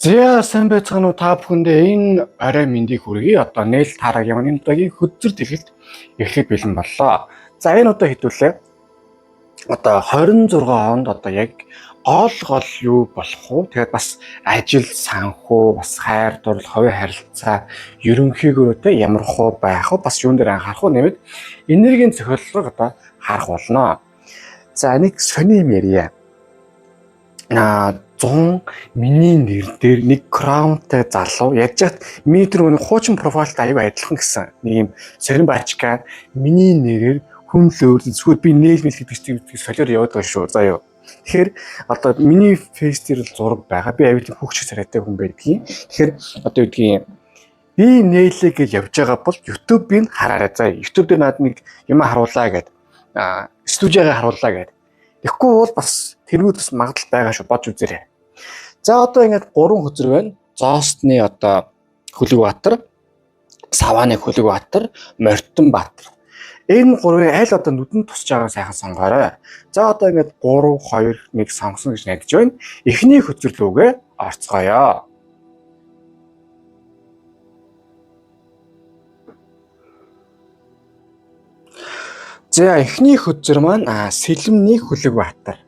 За сайн байцгаана уу та бүхэндээ энэ орой мэндийг хүргэе. Одоо нээл тарагийн энэ удаагийн хөтзөр дэлгэлт эхлэх бэлэн боллоо. За энэ удаа хэдүүлээ. Одоо 26 онд одоо яг гол юу болох вэ? Тэгээд бас ажил, санхүү, бас хайр дурлал, хувийн харилцаа ерөнхийдөө тэ ямар хөө байх вэ? Бас юун дээр анхаарах вэ нэмээд энергийн цохиллого одоо харах болно. За нэг сони юм ярья. 100 миний нэр дээр нэг краунтай залуу яаж чад метр өнө хуучин профайлтай аюу адилхан гэсэн нэг юм сорин бачка миний нэрээр хүн л өөр зүгээр би нээл гэдэг чинь солиор яваад байгаа шүү. За юу. Тэгэхээр одоо миний фейс дээр л зураг байгаа. Би аюу тийм хүүхч царайтай хүн байдгийн. Тэгэхээр одоо юу гэдгийг би нээлээ гэж явж байгаа бол YouTube-ийг хараарай. За YouTube дээр над нэг юм харуулаа гэдэг. Студиогоо харуулаа гэдэг. Тэгэхгүй бол бас тэргүүд бас магадлал байгаа шүү. Бодж үзээрэй. За одоо ингээд 3 хөзөр байна. Зоостны одоо Хөлөг-Баатар, Савааны Хөлөг-Баатар, Мортон Баатар. Энэ гурвын аль одоо нүдэнд тусч байгаа сайхан сонгоорой. За одоо ингээд 3 2 1 сонгосон гэж найдаж байна. Эхний хөзөр лүүгээ орцгоё. За эхний хөзөр маань Сэлэмний Хөлөг-Баатар.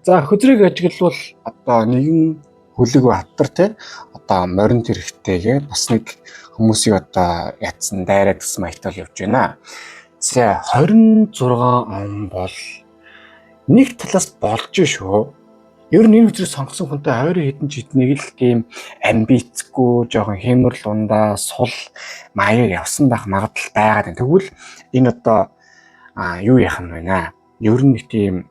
За хөзрийг ажиглавал одоо нэгэн Хөлөг-Баатар те одоо морин тэрэгтэйгээ бас нэг хүмүүсийг одоо ятсан дайраад гэсэн маягтал явж байна. За 26 он бол нэг талаас болж шүү. Ер нь энэ хөзрийг сонгосон хүнтэй ойрын хэдэн жиднийг л тийм амбицгүй, жоохон хэмэрл ундаа сул маяг явсан байх магадлал байгаа. Тэгвэл энэ одоо юу яах нь байна? Ер нь нэг тийм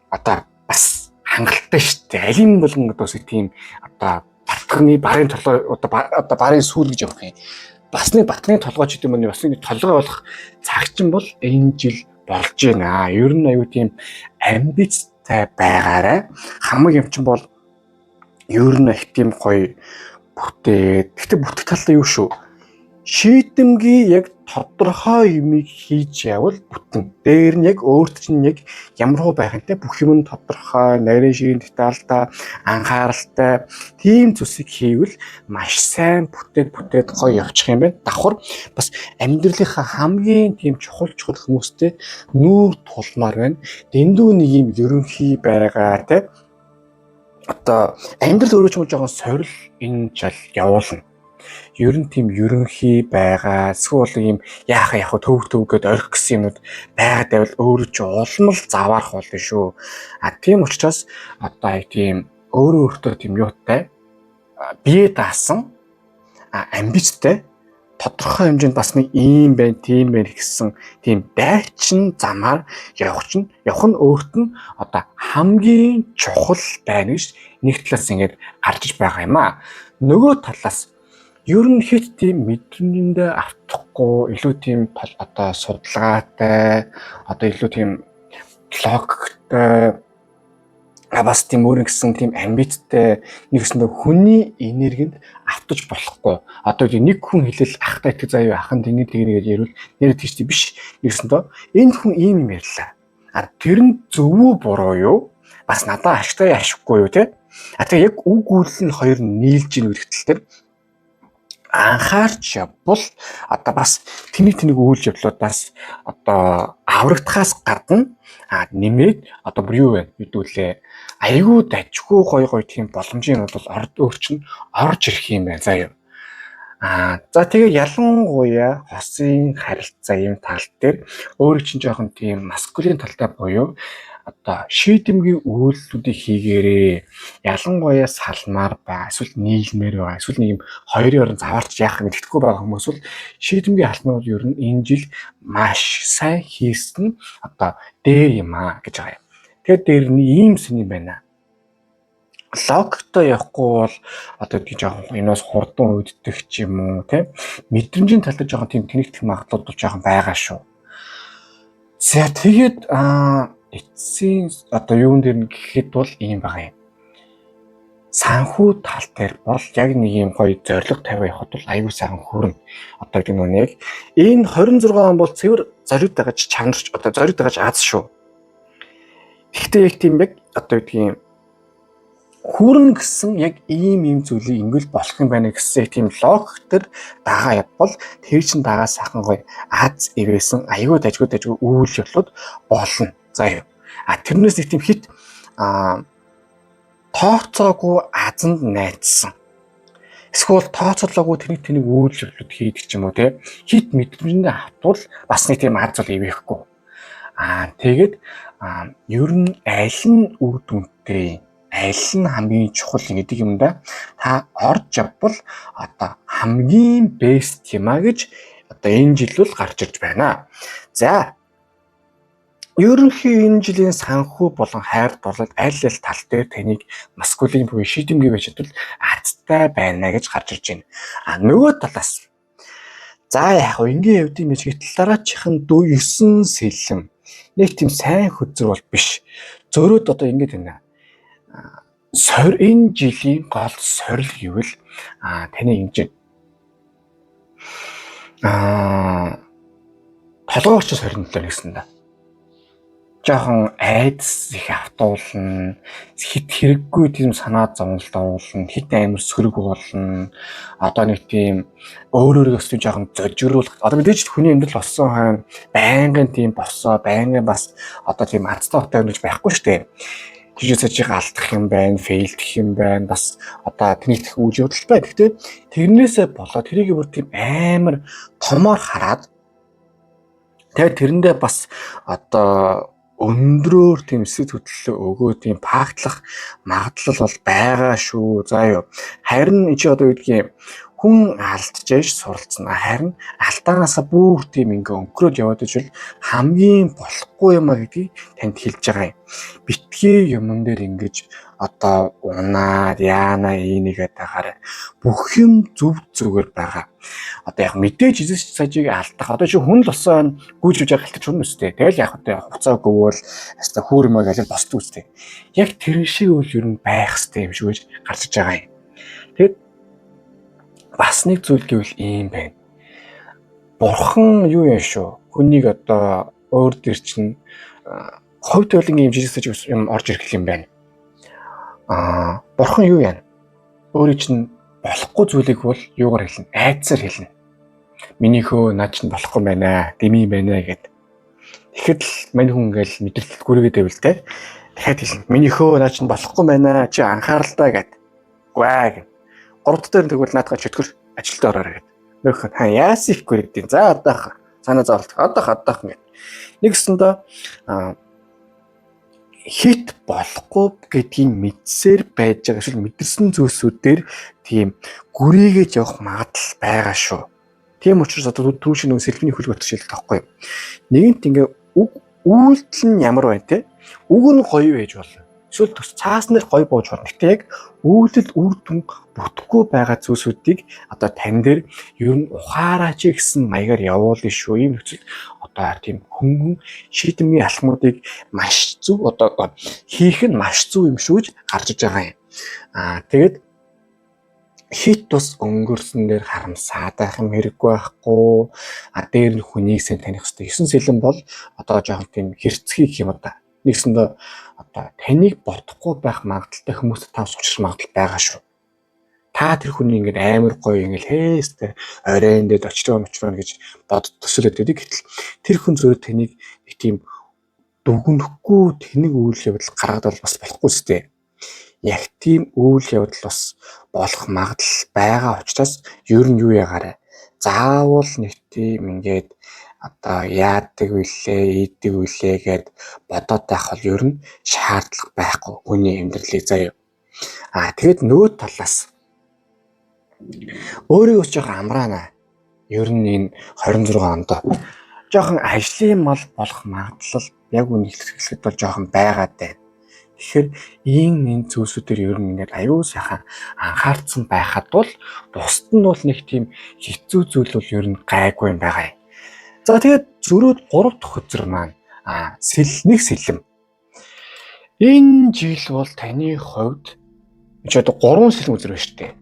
одоо бас хангалттай шүү дээ. Алин болгон одоо тийм одоо батганы барын толгой одоо барын сүүл гэж явах юм. Бас нэг батганы толгой ч гэдэг юм уу бас нэг толгой болох цагчин бол энэ жил болж байна. Ер нь аюу тийм амбицтай байгаарай. Хамаг юм чинь бол ер нь их тийм гоё бүтээд. Гэхдээ бүтэх талаа юу шүү? Шийдэмгий яг тодорхой юмыг хийж явал бүтэн. Дээр нь яг өөрт чинь яг ямар байх вэ? Бүх юм тодорхой, нарийн ширийн детальтай, анхааралтай тийм зүйлсийг хийвэл маш сайн бүтээд гоё явчих юм байна. Давхар бас амьдралынхаа хамгийн тийм чухал хүмүүстэй нүүр тулмаар байна. Дэндүү нэг юм ерөнхий байгаа те. Одоо амьдрал өөрөө ч жоохон сорил энэ жал явуулна. Ер нь тийм ерөнхий байгаа эсвэл ийм яах төв гээд орхих гэсэн юмуд байгаад байвал өөрөө ч улмал заваарах болно шүү. Тийм учраас одоо тийм өөртөө тийм юутай бие даасан амбицтай тодорхой хэмжээнд бас нэг ийм байна, тийм байна гэсэн тийм дайчин замаар явах нь өөрт нь одоо хамгийн чухал байна гэж нэг талаас ингэж гарч байгаа юм аа. Нөгөө талаас ер нь хит тийм мэдрэмжэндээ автахгүй илүү тийм одоо судалгаатай одоо илүү тийм блогтай бас тийм өөр гэсэн тийм амбицтай нэгсэндээ хүний энергинд автаж болохгүй. Одоо нэг хүн хэлэл ахтай итгэж заяа ахын тэнийг тэгнэ гэж ярил нэр тийч биш. Нэгсэндээ энэ хүн ийм юм ярьлаа. Тэр нь зөв үү буруу юу? Бас надад ашигтай ашиггүй юу те? Тэгээ яг үг үйл нь хоёр нийлж ийн үргэлтэл тэр анхаарч явбал одоо бас тэнийг үйл явдлуудаас одоо аврагдахаас гадна нэмээд одоо бүр юу вэ хэдүүлээ айгүй дажгүй гоё тийм боломжийн бол өөрчлөн орж ирэх юм байна заа юу. За тэгээ ялангуяа хосын харилцаа юм тал дээр өөрөө чинь жоохон тийм маскулин талтай буюу одоо шийдэмгий үйлдэлүүдийг хийгээрээ ялангуяа салмаар ба эсвэл нийлмээр байгаа эсвэл нэг юм хоёрын орон заваарч яах юм гэдэггүй байгаа хүмүүс бол шийдэмгий алхмууд ер нь энэ жил маш сайн хийсэн одоо дээр юм гэж байгаа юм. Тэгэхээр дээр нь ийм сэн юм байна. Логиктой явахгүй бол одоо тийм жоохон энэс хурдан үүддэх ч юм уу тийм мэдрэмжийн тал дээр жоохон тийм тэнэгдэх магадлал бол жоохон байгаа шүү. За тэгээд эцсийн одоо юун дээр нь гэхэд бол ийм байгаа юм. Санхүү тал дээр бол яг нэг юм гоё зориг тавиа явахад бол аюу сайхан хүрнэ. Одоо гэдэг нь яг энэ 26 он бол цэвэр зориг дагаж чанарч одоо зориг дагаж аз шүү. Гэхдээ яг тийм яг одоо гэдгийг Хүүрнэ гэсэн яг ийм зүйлийг ингээл болох юм байна гэсэн тийм логик төр дагаа явбал тэр чин дагаа сайхан гоё аз ивэсэн аюу дажгүй үйл явдлууд болно. За юу. Тэрнээс нэг тийм хит тооцоогүй азанд найдсан. Эсвэл тооцоолоогүй тэнийг үйл явдлууд хийдэг ч юм уу те. Хит мэдрэмжэндээ автвал бас нэг тийм аз бол ивэхгүй. Тэгээд ер нь аль нь үр дүнтэй, аль нь хамгийн чухал гэдэг юмдаа та орж явбал одоо хамгийн бест юм а гэж одоо энэ жил бол гарч ирж байна. За ерөнхий энэ жилийн санхүү болон хайр дурлал аль тал дээр таныг маскулин буюу шийдэмгий байж чадвал азтай байна гэж гарч ирж байна. Нөгөө талаас за яг энгийн явдсан мэж гэтэл дараачихын дүү 9 сэлэм нэг тийм сайн хөзөр бол биш. Зөрөөд одоо ингэж байна. Энэ жилийн гол сорил гэвэл таны ингэж толгоорч сорилнолоо гэсэн да. Жохон айдас их автуулна, хит хэрэггүй тийм санаа зовлт оруулна, хит амар сөрөг болно. Одоо нэг тийм өөрөөрөө өсвөө жохон зожируулах. Одоо мэдээж хүний амьдрал болсон хойно байнгын тийм босоо, байнгын бас одоо тийм ацтаатай гэж байхгүй шүү дээ. Жижигсажиг алдах юм байна, фейлдэх юм байна, бас одоо тэнийх үйл явдал байна. Гэхдээ тэрнээсээ болоод тэрийг бүр тийм амар томоор хараад тэгээд тэрэндээ бас одоо өндрөөр тийм сэт хөдлөлөө өгөө тийм пагтлах магадлал бол байгаа шүү. За юу. Харин чи одоо үгдгийн хүн алдчихж суралцсан. Харин алдаанаасаа бүр тийм ингээ өнгөрөөд яваад ижил хамгийн болохгүй юм а гэдгийг танд хэлж байгаа юм. Битгий юмн дээр ингэж одоо унаад яана энийг ятахаар бүх юм зөв зүгээр байгаа. Одоо яг мэдээж эзэс сажиг алдах. Одоо чи хүн л болсон гүйж үжиг галтаж хүн үстэй. Тэгэл яг одоо хуцаа гөвөөл хаста хүүрмэг аль босд үстэй. Яг тэр шиг үл ер нь байх хэвтэй юм шиг гэж гарч иж байгаа юм. Тэгэд бас нэг зүйл гэвэл ийм байна. Бурхан юу яа шүү. Хүнийг одоо өөр дэр чинь ховд тойлын юм жижигсэж юм орж ирэх юм байна. Бурхан юу яана? Өөрийн чинь болохгүй зүйлийг бол юугаар хэлнэ? Айдсаар хэлнэ. Минийхөө над чинь болохгүй байна, дэмий байна гэд. Тэгэхэд л мань хүн ингээл мэдрэлт гүрээгээд байвал те. Дахиад хэлнэ. Минийхөө над чинь болохгүй байна, чи анхааралтай гэд. Гваа гэд. Гуравт дээр тэгвэл наадгаа чөтгөр ажилд ороорой гэд. Нөхөн яас их гүрээдин. За одоо санаа зовлт. Одоо гэд. Нэгсэндээ хит болохгүй гэдгийг мэдсээр байж байгаа шил мэдэрсэн зүйлсүүдээр тийм гүрийгэж явах магадлал байгаа шүү. Тийм учраас одоо түрүүшин нэг сэлбэний хөлбөт жишээлх таахгүй. Нэгэнт ингээ үйлдэл нь ямар байна те? Үг нь гоё байж болно. Эсвэл төс цааснаар гоё бууж болно. Гэтэ яг үйлдэл үр дүн бүтэхгүй байгаа зүйлсүүдийг одоо тань дээр ер нь ухаараач гэсэн маягаар явуулна шүү. Ийм нөхцөл одоо тийм хөнгөн шийдэмгийн алхмуудыг маш зөв одоо хийх нь маш зөв юм шүү гэж гарч иж байгаа юм. Тэгээд хит тус өнгөрсөн дээр харамсаад байх юм хэрэггүй байхгүй. Дээр нь хүнийг сайн таних хэрэгтэй. 9 сэлэн бол одоо жоохон тийм хэрцгий гэх юм да. Нэгсэндээ одоо таныг бодохгүй байх магадaltaй хүмүүст тав суулчих магадлал байгаа шүү. Та тэр хүний ингээд амар гоё ингээд хээстэй оройн дээр очроо гэж бод төсөөлөд байдаг. Гэтэл тэр хүн зөв таныг нэг тийм дүгнэхгүй тэнэг үйл явдал гаргадал бас болохгүй сте. Яг тийм үйл явдал бас болох магадлал байгаа учраас ер нь юу ягаарэ. Заавал нэг тийм ингээд одоо яадаг үлээ, ийдэг үлээ гэд бодоод байх бол ер нь шаардлага байхгүй хүний амьдралыг заяа. Тэгэд нөгөө талаас өөрийгөө жоох амраана. Ер нь энэ 26 онд жоохон ажлын мал болох магадлал яг үнэхээр бол жоохон байгаад байна. Тэгэхээр энэ зүйлсүүдээр ер нь ингээд аюу сайхан анхаарсан байхад бол бусд нь бол нэг тийм хэцүү зүйл бол ер нь гайгүй юм байгаа юм. За тэгээд зөрөөд 3 дахь хөзөр маань нэг сэлэм. Энэ жил бол таны хувьд чи одоо 3 сэлэм үзэр байна шүү дээ.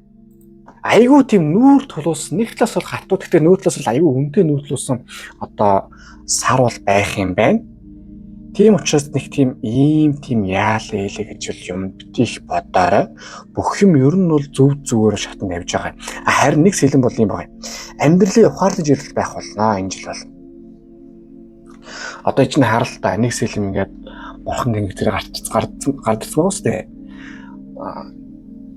Айгуу тийм нүүр тулуулсан нэг талаас бол хатуу гэхдээ нүүр талаас бол айгуу үнэтэй нүүр тулуулсан одоо сар бол байх юм байна. Тийм учраас нэг тийм яалаа гэж юм битгий бодоорой. Бүх юм ер нь бол зүгээр шатанд явж байгаа. Харин нэг сэлэн бол юм байна. Амьдралын ухаарлаж ирэл байх болно энэ жил бол. Одоо чинь харалтаа нэг сэлэн ингээд бурхан ингэ зэрэг гардцсан үстэй.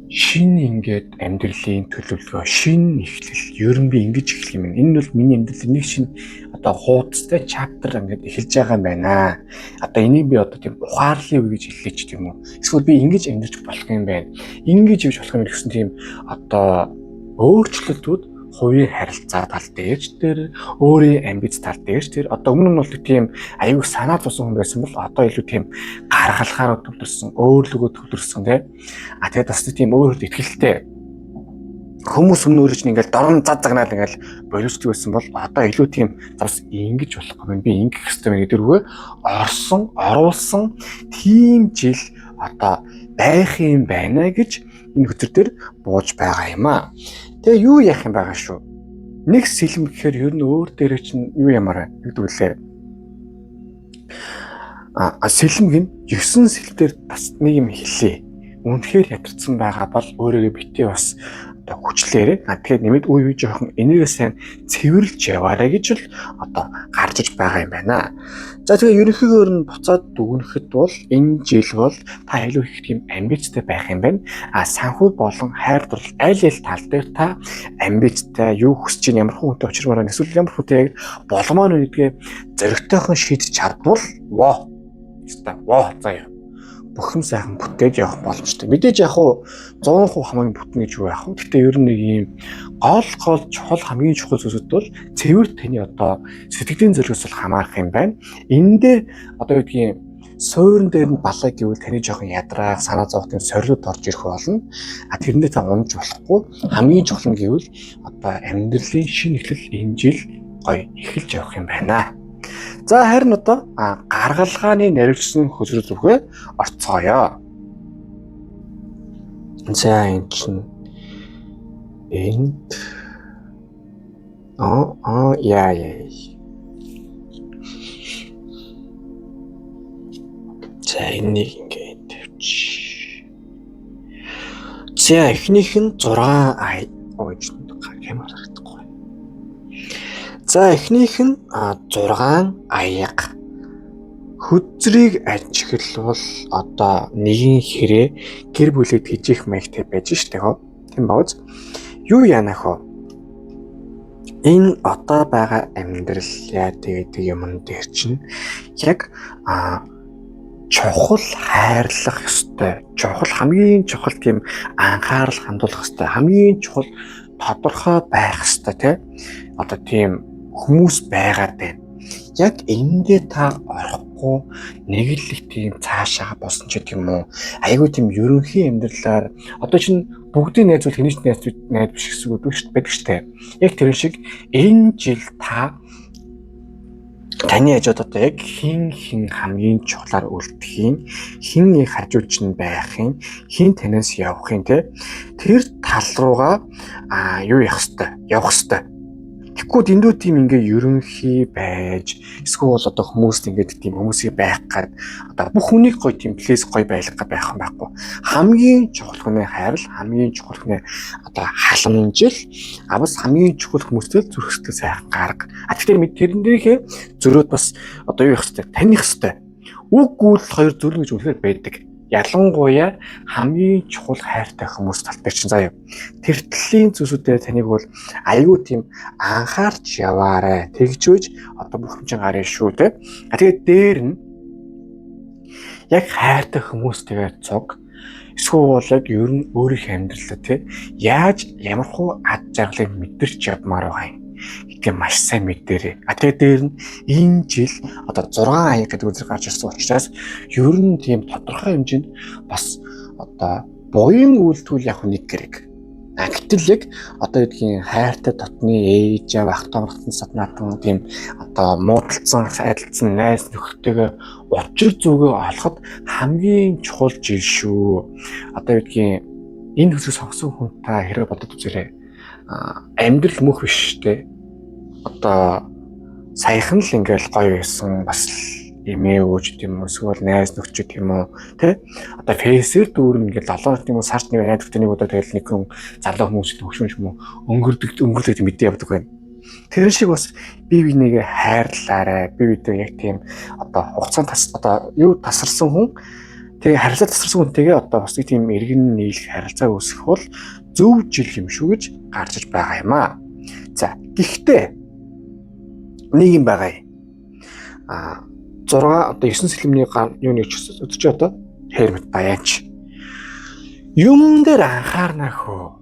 Шинэ ингээд амьдралын төлөвлөгөө, шинэ эхлэл, ер нь би ингэж эхлэх юм. Энэ бол миний амьдралын нэг шинэ одоо хуудастай чаптер ингээд эхэлж байгаа юм байна. Одоо энийг би одоо тийм ухаарлын үе гэж хэллээч тийм үү. Эсвэл би ингэж амьдарч болох юм байна. Ингэж явж болох юм гэсэн тийм одоо өөрчлөлтүүд хувийн харилцаа тал дээрч тэр өөрийн амбиц тал дээрч тэр одоо өмнө нь бол тийм аюу санаа зовсон хүн байсан бол одоо илүү тийм гаргалахаар төвлөрсөн, өөрлөгөө төвлөрсөн тийм. Тэгээд бас тийм өөрөөр итгэлтэй хүмүүс өмнөөрч ингээл дорн зазагнаад ингээл боловсч байсан бол одоо илүү тийм бас ингэж болох юм. Би ингэх хэрэгтэй гэдэг рүүгээ оруулсан тийм жил одоо байх юм байна гэж энэ хөтөр дээр бууж байгаа юм аа. Тэгээ юу яах юм байгаа шүү. Нэг сэлэм гэхээр ер нь өөр дээрээ чинь юу ямар гэдэг үлээ. Сэлэм гин 9 сэлбээр бас нэг юм хэлээ. Үнэхээр ятарсан байгаа бол өөрийгөө битээ бас одоо хүчлээрээ тэгэхээр нэмээд үе жоохон энийгээ сайн цэвэрлж яваарай гэж л одоо гарч иж байгаа юм байна. За тэгээ ерөнхийдөө нь буцаад дүгнэхэд бол энэ жил бол та илүү их тийм амбицтай байх юм байна. Санхүү болон хайр дурлал аль тал дээр та амбицтай юу хүсэж чинь ямар хүнтэй очирмаар эсвэл ямар хүнтэй яг боломоор нэгдгээ зөрөгтэйхэн шийдэж чадвал заяа бүх юм сайхан бүтээж явах боломжтой. Мэдээж яг хуу 100% хамаагийн бүтэн гэж юу яах вэ? Гэхдээ ер нь нэг юм гол чухал хамгийн чухал зүйлсүүд бол цэвэр таны одоо сэтгэлийн зорилгоос бол хамаарах юм байна. Энэ дээр одоо гэдгийг суурин дээр нь балаа гэвэл таны жоохон ядраах, санаа зовох тийм сорилууд орж ирэх болно. Тэрэндээ та унж болохгүй. Хамгийн чухал нь гэвэл одоо амьдралын шинэ эхлэл энэ жил гоё эхэлж явах юм байна. За харин одоо гаргалгааны наривчсан хөзрөл рүүгээ орцгоё. За энэ чинь энд яа. За энийг ингээд тавьчих. За эхнийх нь 6 камер харагдахгүй. За эхнийх нь 6 аяга. Хөзрийг ажиглавал одоо нэгэн хэрэг гэр бүлэд хижих маягтай байж штэ хөө. Тийм бооз. Юу яанах вэ? Энэ одоо байгаа амьдрал яа тэгээд юм дээр чинь яг чухал хайрлах ёстой. Хамгийн чухал тийм анхаарал хандуулах ёстой. Хамгийн чухал тодорхой байх ёстой тий. Одоо тийм хүмүүс байгаад байна. Яг эндээ та орохгүй нэг л их тийм цаашаа босон ч гэдэг юм уу. Айгуу тийм ерөнхий амьдралаар одоо чинь бүгдийн найзууд хинэж найз биш гэсэн үг байдаг шүү дээ. Яг тэр шиг энэ жил таны хажууд одоо яг хин хамгийн чухлаар үлдэхийн, хин их хажууч нь байхын, хин танаас явахын тэр тал руугаа юу явах ёстой. Тэгэхгүй дэндүү тийм ингээ ерөнхий байж эсвэл одоо хүмүүст ингээд тийм хүмүүсийг байх гад одоо бүх хүнийг гоё тийм плейс гоё байх байх юм байхгүй. Хамгийн чухал хүнээ хайрал, хамгийн чухал хүнээ одоо халамжил, бас хамгийн чухал хүмүүстэй зүрхсэтгэл сайхан гарга. Тэгэхээр тэрнийхээ зөрөөд бас одоо юу явах хэрэгтэй, таних хэрэгтэй. Үг гүйл хоёр зөвлөн гэж үнэхээр байдаг. Ялангуяа хамгийн чухал хайртай хүмүүс тал дээр чинь заяа. Тэр төллийн зүйлсүүдээр таныг бол аюу тийм анхаарч яваарай. Тэгжүүж одоо бүх юм чинь гараа шүү те. Тэгээд дээр нь яг хайртай хүмүүстэйгээ цуг. Эсвэл яг ер нь өөрийнхөө амьдралаа те яаж ямархуу ад жаргалыг мэдэрч явмаар байгаа юм. Ингээ маш сайн мэдэрээ. Тэгээд дээр нь энэ жил одоо 6 аяг гэдэг үзэр гарч ирсэн учраас ер нь тийм тодорхой хэмжээнд бас одоо буян үйлдэл яг нэг гэрэг. Гэтэл яг одоо гэдгийн хайртай дотны ээж аав ах томрогтсон саднаатан тийм одоо муудалцсан сайдалцсан найз нөхдөйгөө учир зүгөө олоход хамгийн чухал жил шүү. Одоо гэдгийн энэ хүсэл сонгосон хүн та хэрэг бодод үзээрэй. Амьдрал мөх биш те. Одоо саяхан л ингээл гоё байсан бас эмээ өөж тийм үү, эсвэл найз нөхчөд тийм үү, тэ? Одоо фэйсээр дүүрэн ингээд 7 тийм үү сард нэг найз нөхдөний удаа тэгэл нэг хүн залуу хүмүүс төвшмөж юм уу өнгөрдөг мэдээ явдаг байна. Тэр шиг бас бие бинийгээ хайрлаарай. Бие биедээ яг тийм одоо хугацаанд одоо юу тасарсан хүн тэгээ харилцаа тасарсан хүнтэйгээ одоо бас нэг тийм эргэн нийлэх харилцаа үүсгэх бол зөв жил юм шүү гэж гарч иж байгаа юм аа. За гэхдээ нэг юм байгаа юм. 6 одоо 9 сэлмний юуны өдөрч одоо Hermit Баянч. Юм дээр анхаарна хөө.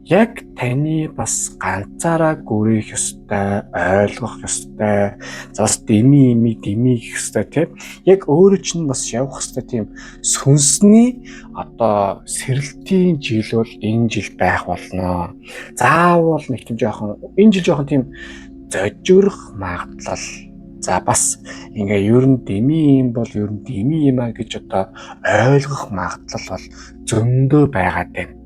Яг таны бас ганцаараа гүрэх ёстой, ойлгох ёстой, бас дэмий гэх ёстой тийм. Яг өөрөө чинь бас явах ёстой тийм сүнсний одоо сэрэлтийн жил бол энэ жил байх болно. Заавал нэг тийм жоохон энэ жил жоохон тийм зожирох магадлал. За бас ингээ ер нь дэмий юм бол ер нь дэмий юм а гэж одоо ойлгох магадлал бол зөндөө байгаад байна.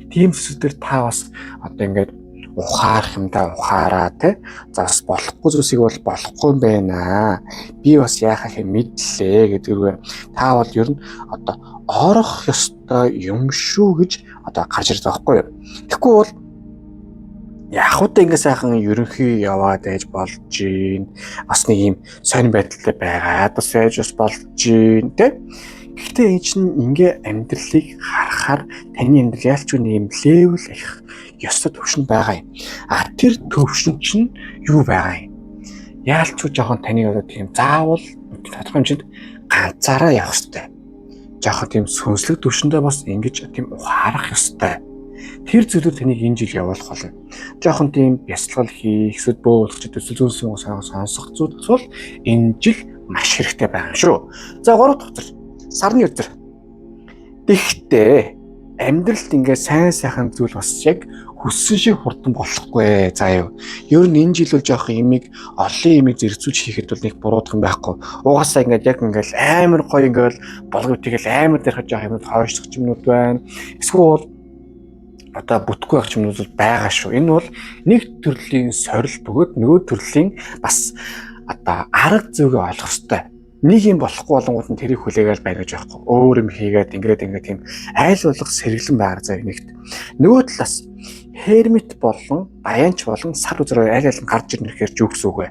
Тийм зүйлээр та бас одоо ингээд ухаарах юмдаа ухаараа тий. За бас болохгүй зүйлсийг бол болохгүй юм байна. Би бас яахаа хэ мэдлээ гэдгүүгээ та бол ер нь одоо орох ёстой юм шүү гэж одоо гарч ирж байгаа байхгүй юу. Тэгэхгүй бол яг удаа ингэ сайхан ерөнхий яваад ээж болж гин бас нэг юм сонир байдалтай байгаад бас ээж бас болж гин тий. Гэхдээ энэ чинь ингээ амьдралыг харахаар таны амьдрал ялч нэг юм левел их ёстой төвшин байгаа юм. Тэр төвшин чинь юу байгаа юм? Яалч жоохон таны одоо тийм заавал тодорхой хэмжээнд ганцаараа явах ёстой. Жоохон тийм сүнслэг төвшөндөө бас ингэж тийм ухаарах ёстой. Тэр зүйлүүд таныг энэ жил явуулах болно. Жоохон тийм бясалгал хийх, эсвэл бөөлөгч төсөл зүүн сонсох зүйл бол энэ жил маш хэрэгтэй байгаа шүү. За 3 дахь өдөр сарны өдөр. Тэгэхдээ амьдралд ингээ сайн зүйл бас яг хүссэн шиг хурдан болохгүй. За юу. Ер нь энэ жил бол жоох имийг олон имийг зэрэгцүүлж хийхэд бол нэг буруудах юм байхгүй. Угаасаа ингээд яг ингээл амар гоё ингээл болгоо тэгэл амар дэрхэж жоох юмуд хойшлох юмнууд байна. Эсвэл одоо бүтггүй ах юмнууд бол байгаа шүү. Энэ бол нэг төрлийн сорил бөгөөд нөгөө төрлийн бас одоо арга зүйгээ олох хэрэгтэй. Нэг юм болохгүй болонгууд нь тэрийг хүлээгээл байна гэж байхгүй. Өөр юм хийгээд ингээд тийм айл болох сэргэлэн байгаар зав нэгт. Нөгөө талаас Hermit болон Баянч болон сар үзрээр аль аль нь гарч ирнэ гэхээр юу гэсэн үг вэ?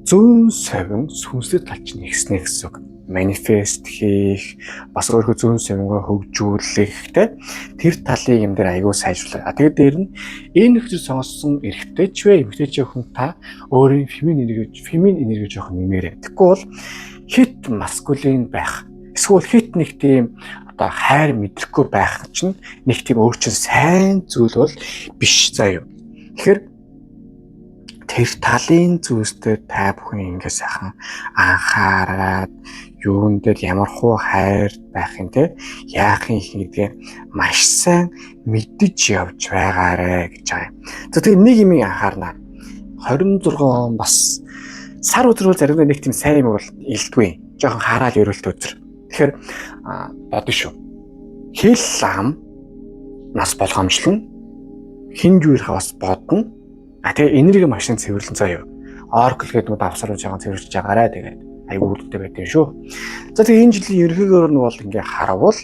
Зүүн совин сүнслэг талч нэгснэ гэсэн үг. Манифест хийх, бас өөрийнхөө зүүн совингоо хөгжүүлэх тэр талын юм дээр аягүй сайжруулах. Тэгээд дээр нь энэ нөхцөл сонгосон эрэгтэйч вэ, эмэгтэйч хүн та өөрийн фемин энерги жоох нэмээрэй. Тэгэхгүй бол хит маскулин байх. Эсвэл хит нэг тийм одоо хайр мэдрэхгүй байх чинь нэг тийм өөр чинь сайн зүйл бол биш заа юу. Тэгэхээр тэр талын зүйлстэй та бүхэн ингэ сайхан анхаарад юун дээр ямар хуу хайр байх юм те яах юм гэдгээ маш сайн мэдэж явж байгаарэ гэж байгаа юм. За тэгээ нэг юм анхаарна. 26 он бас сар өдрөөр заримдаа нэг тийм сайн юм бол илдгүй. Жохон хараал өрөөлт өдөр. Тэгэхээр бодно шүү. Хэл ам нас болгоомжлон хинж үерх бас бодно. Тэгээ энерги машин цэвэрлэн заяа. Oracle гэдэг нь давсарж байгаа цэвэрлж байгаарэ тэгээд аюу үүдтэй байдсан шүү. За тэгээ энэ жилийн ерөнхийдөө нь бол ингээ харавал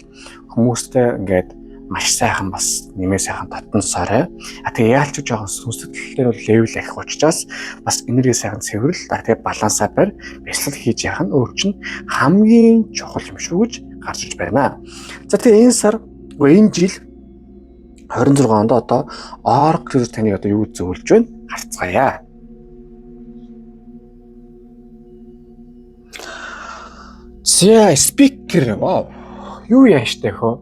хүмүүстэй ингээд маш сайхан бас нэмээ сайхан татнасаарай. Тэгээ яалч жоохон сүнслэг тал дээр бол левел ахих учраас бас энерги сайхан цэвэрл тэгээ балансаа барь бясалгал хийж яах нь өөр чинь хамгийн чухал юм шүү гэж гарч иж байна. За тэгээ энэ сар энэ жил 26 онд одоо Oracle таны одоо юу зөвлөж байна? Харцгаая. За speaker вау. Юу яаштай хөө?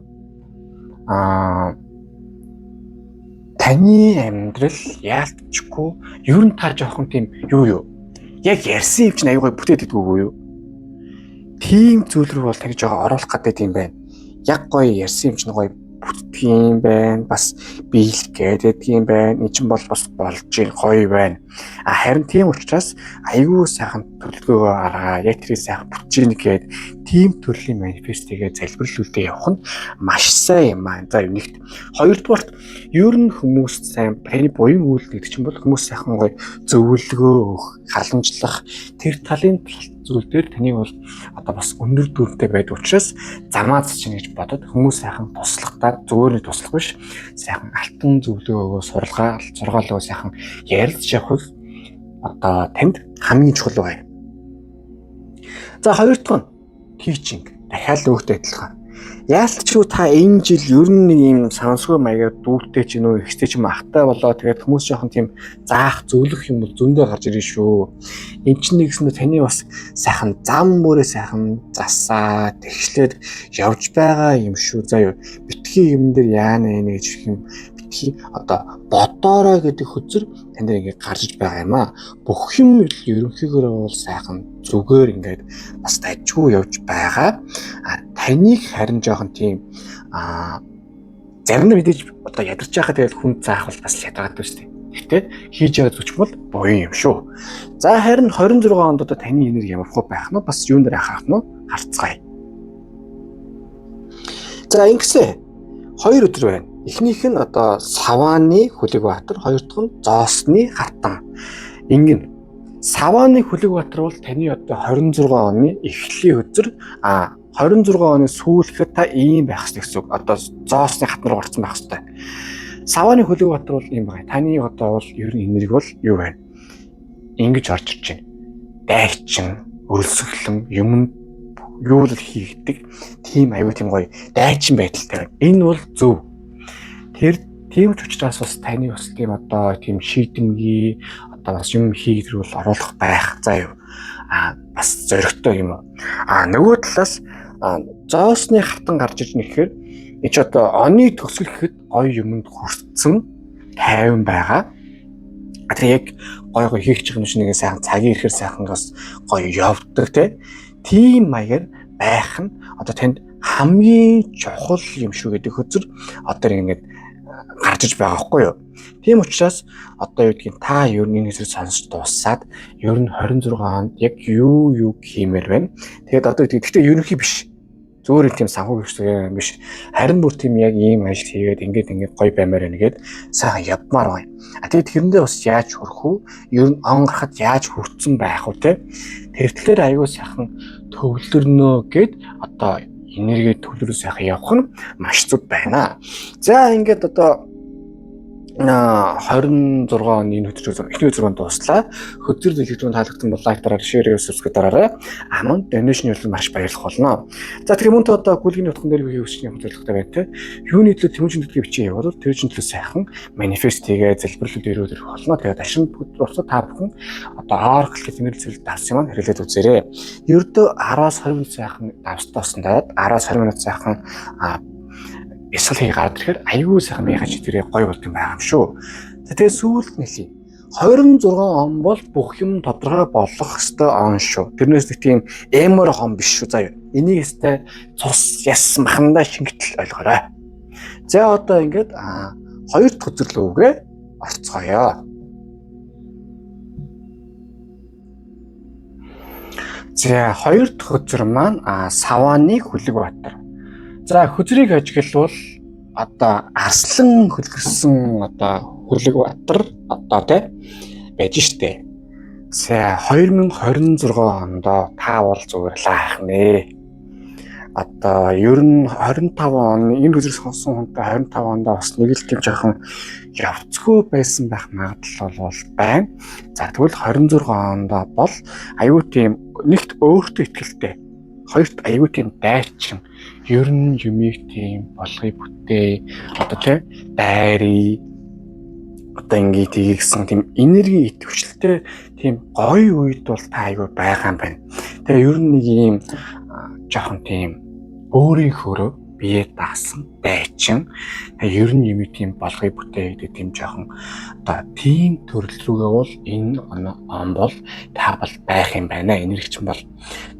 Таны амьдрал яалтчгүй ер нь та жоохон тийм юу яг ярьсан юм чинь аюугай бүтээд идэггүй юу? Тийм зүйл рүү бол таны жоохон оруулах гэдэг юм байна. Яг гоё ярьсан юм чинь гоё бүтдэг юм байна. Бас биелэх гэдэг юм байна. Энэ чинь бол бас болж ийн гоё байна. Харин тийм учраас аюу сайхан төлөвлөгөөгөө аргаа яг тэрийг сайхан бүтэж ийн гэхэд тийм төрлийн манифестигээ залбирлуулдаг явах нь маш сайн юм аа. За нэгт. Хоёрдугаарт Ер нь хүмүүст сайн таны буян үйлдэл гэдэг чинь бол хүмүүс сайхан гоё зөвлөгөө өгөх, халамжлах тэр талын зүйл дээр таны бол одоо бас өндөр дүртэй байдаг учраас замаа чинь гэж бодоод хүмүүс сайхан туслахтаа зүгээр нэг туслах биш сайхан алтан зөвлөгөө өгөө сургаалгаа сайхан ярилцж явах одоо танд хамгийн чухал байна. За хоёр дахь нь teaching дахиад өгөхтэй адилхан. Яалтчгүй та энэ жил ер нь нэг юм сансгүй маягаар дүүртэй ч нөө ихтэй ч юм ахтай болоо тэгээд хүмүүс жоохон тийм заах зөвлөх юм бол зөндөө гарч ирнэ шүү. Энд чинь нэгснээр таны бас сайхан зам мөрөө сайхан засаа тэгшлээд явж байгаа юм шүү. Заа юу битгий юм дээр яана нэ гэж юм битгий одоо бодоорой гэдэг хөзөр танд ингээд гарч байгаа юм аа. Бүх юм ерөнхийдөө бол сайхан зүгээр ингээд бас дайжгүй явж байгаа. Таныг харин жоохон тийм зарим нь мэдээж одоо ядарч байхад тэгэл хүн заах бол бас ядрагадаг шүү дээ. Гэхдээ хийж байгаа зүч бол буян юм шүү. За харин 26 онд одоо таны энерги ямар хөө байх нь бас юун дээр анхаарах нь харцгаая. За ингэсээ 2 өдөр байна. Эхнийх нь одоо Савааны Хүлэгбаатар, хоёр дахь нь Зоосны Хатан. Ингэн Савааны Хүлэгбаатар бол таны одоо 26 оны эхлэлийн өдөр 26 оны сүүл гэхэд та ийм байх хэрэгтэй гэсэн үг. Одоо Зоосны Хатан руу гарсан байх хэрэгтэй. Савааны Хүлэгбаатар бол ийм байна. Таны одоо бол ер нь энерги бол юу байна? Ингэж орж ирж байна. Дайчин, өрсөлдөн, юм юу л хийгдэг. Тийм аюу тийм гоё дайчин байдалтай байна. Энэ бол зөв. Тэр тийм ч учраас бас таны бас тийм одоо тийм шийдэмгий одоо бас юм хийгдэр бол оруулах байх. За юу. Бас зоригтой юм. Нөгөө талаас Зоосны Хатан гарч иж нэхээр энэ ч одоо оны төгсгөл гэхэд гоё юмд хүрсэн тайван байгаа. Тэр яг гоё хийх гэж байгаа нэг сайхан цагийн ихээр сайхан бас гоё явдаг тийм маягаар байх нь одоо танд хамгийн чухал юм шүү гэдэг хөзөр одоо ингээд гарч иж байгаа байхгүй юу. Тийм учраас одоо юу гэдгийг та ер нь энэ хэсэг сонсч дуусаад ер нь 26 онд яг юу хиймээр байна. Тэгээд одоо гэхдээ ерөнхий биш. Зүгээр тийм санхүү гэрчлэг биш. Харин бүр тийм яг ийм ажил хийгээд ингээд гоё баймаар байна гэд сайхан явмаар байна. Тэгээд тэрэндээ бас яаж хүрэх вэ? Ер нь он гарахад яаж хүрцэн байх вэ те? Тэр талаар аягүй сайхан төвлөрнө гэд одоо энерги төвлөрөө сайхан явах нь маш зүг байна. За ингээд одоо 26 оны энэ өдрөөр эхний өдрөнд дуслаа. Хөдөр дэлгэцэн таалагдсан бол лайк дараарай, шеэр хийх subscribe дараарай. Аман donation хийвэл маш баярлах болно. За тэр мөнтэй одоо гүйлгийн утган дээр хийх хүсч юм зорилготой байна те. Юуны төлөө тэмүүлжин төлөв бичиж явбал тэр чинь төлөө сайхан манифест хийгээ залбирлууд ирэх болно. Тэгээд ашин буцаа та бүхэн одоо Oracle гэх нэр зүйл давсан маань хэрэглээд үзээрэй. Ердөө 10-20 минут сайхан давстаасан даад 10-20 минут сайхан эсвэл хий гараад ирэхээр аюул сайхан байхад чидэрээ гоё болт юм байгаа юм шүү. Тэгээ сүүлд нэлээ. 26 он бол бүх юм тодорхой болох ёстой он шүү. Тэрнээс нэг тийм эмор хон биш шүү заяа. Энийг өстэй цус яс махандаа шингэтэл ойлгоорой. За одоо ингээд хоёр дахь үзэрлүүгээ орцгоё. За хоёр дахь үзэр маань Савааны Хүлэгбаатар. За хөзрийг ажиглавал одоо арслан хөлгөсөн одоо Хүлэгбаатар одоо тий байж штэ. За 2026 онд та бол зүгээр лаах нэ. Одоо ер нь 25 он энэ хөзрийг сонсон хүнтэй 25 онд бас нэг л тийм жоохон явцгүй байсан байх магадлал бол байна. За тэгвэл 26 онд бол аюу тийм нэгт өөртөө ихтэй. Хоёрт аюу тийм дайчин ер нь юмыг тийм болгоё бүтээ одоо тий дайрий одоо ингээд тийгсэн тийм энерги итвчлээ тийм гоё үед бол та аюу байгаа юм байна. Тэгээ ер нь нэг юм жоохон тийм өөрийнхөө бие даасан дайчин ер нь юм тийм болгоё бүтээ гэдэг тийм жоохон одоо тийм төрөл рүүгээ бол энэ он бол та бол байх юм байна. Энергич бол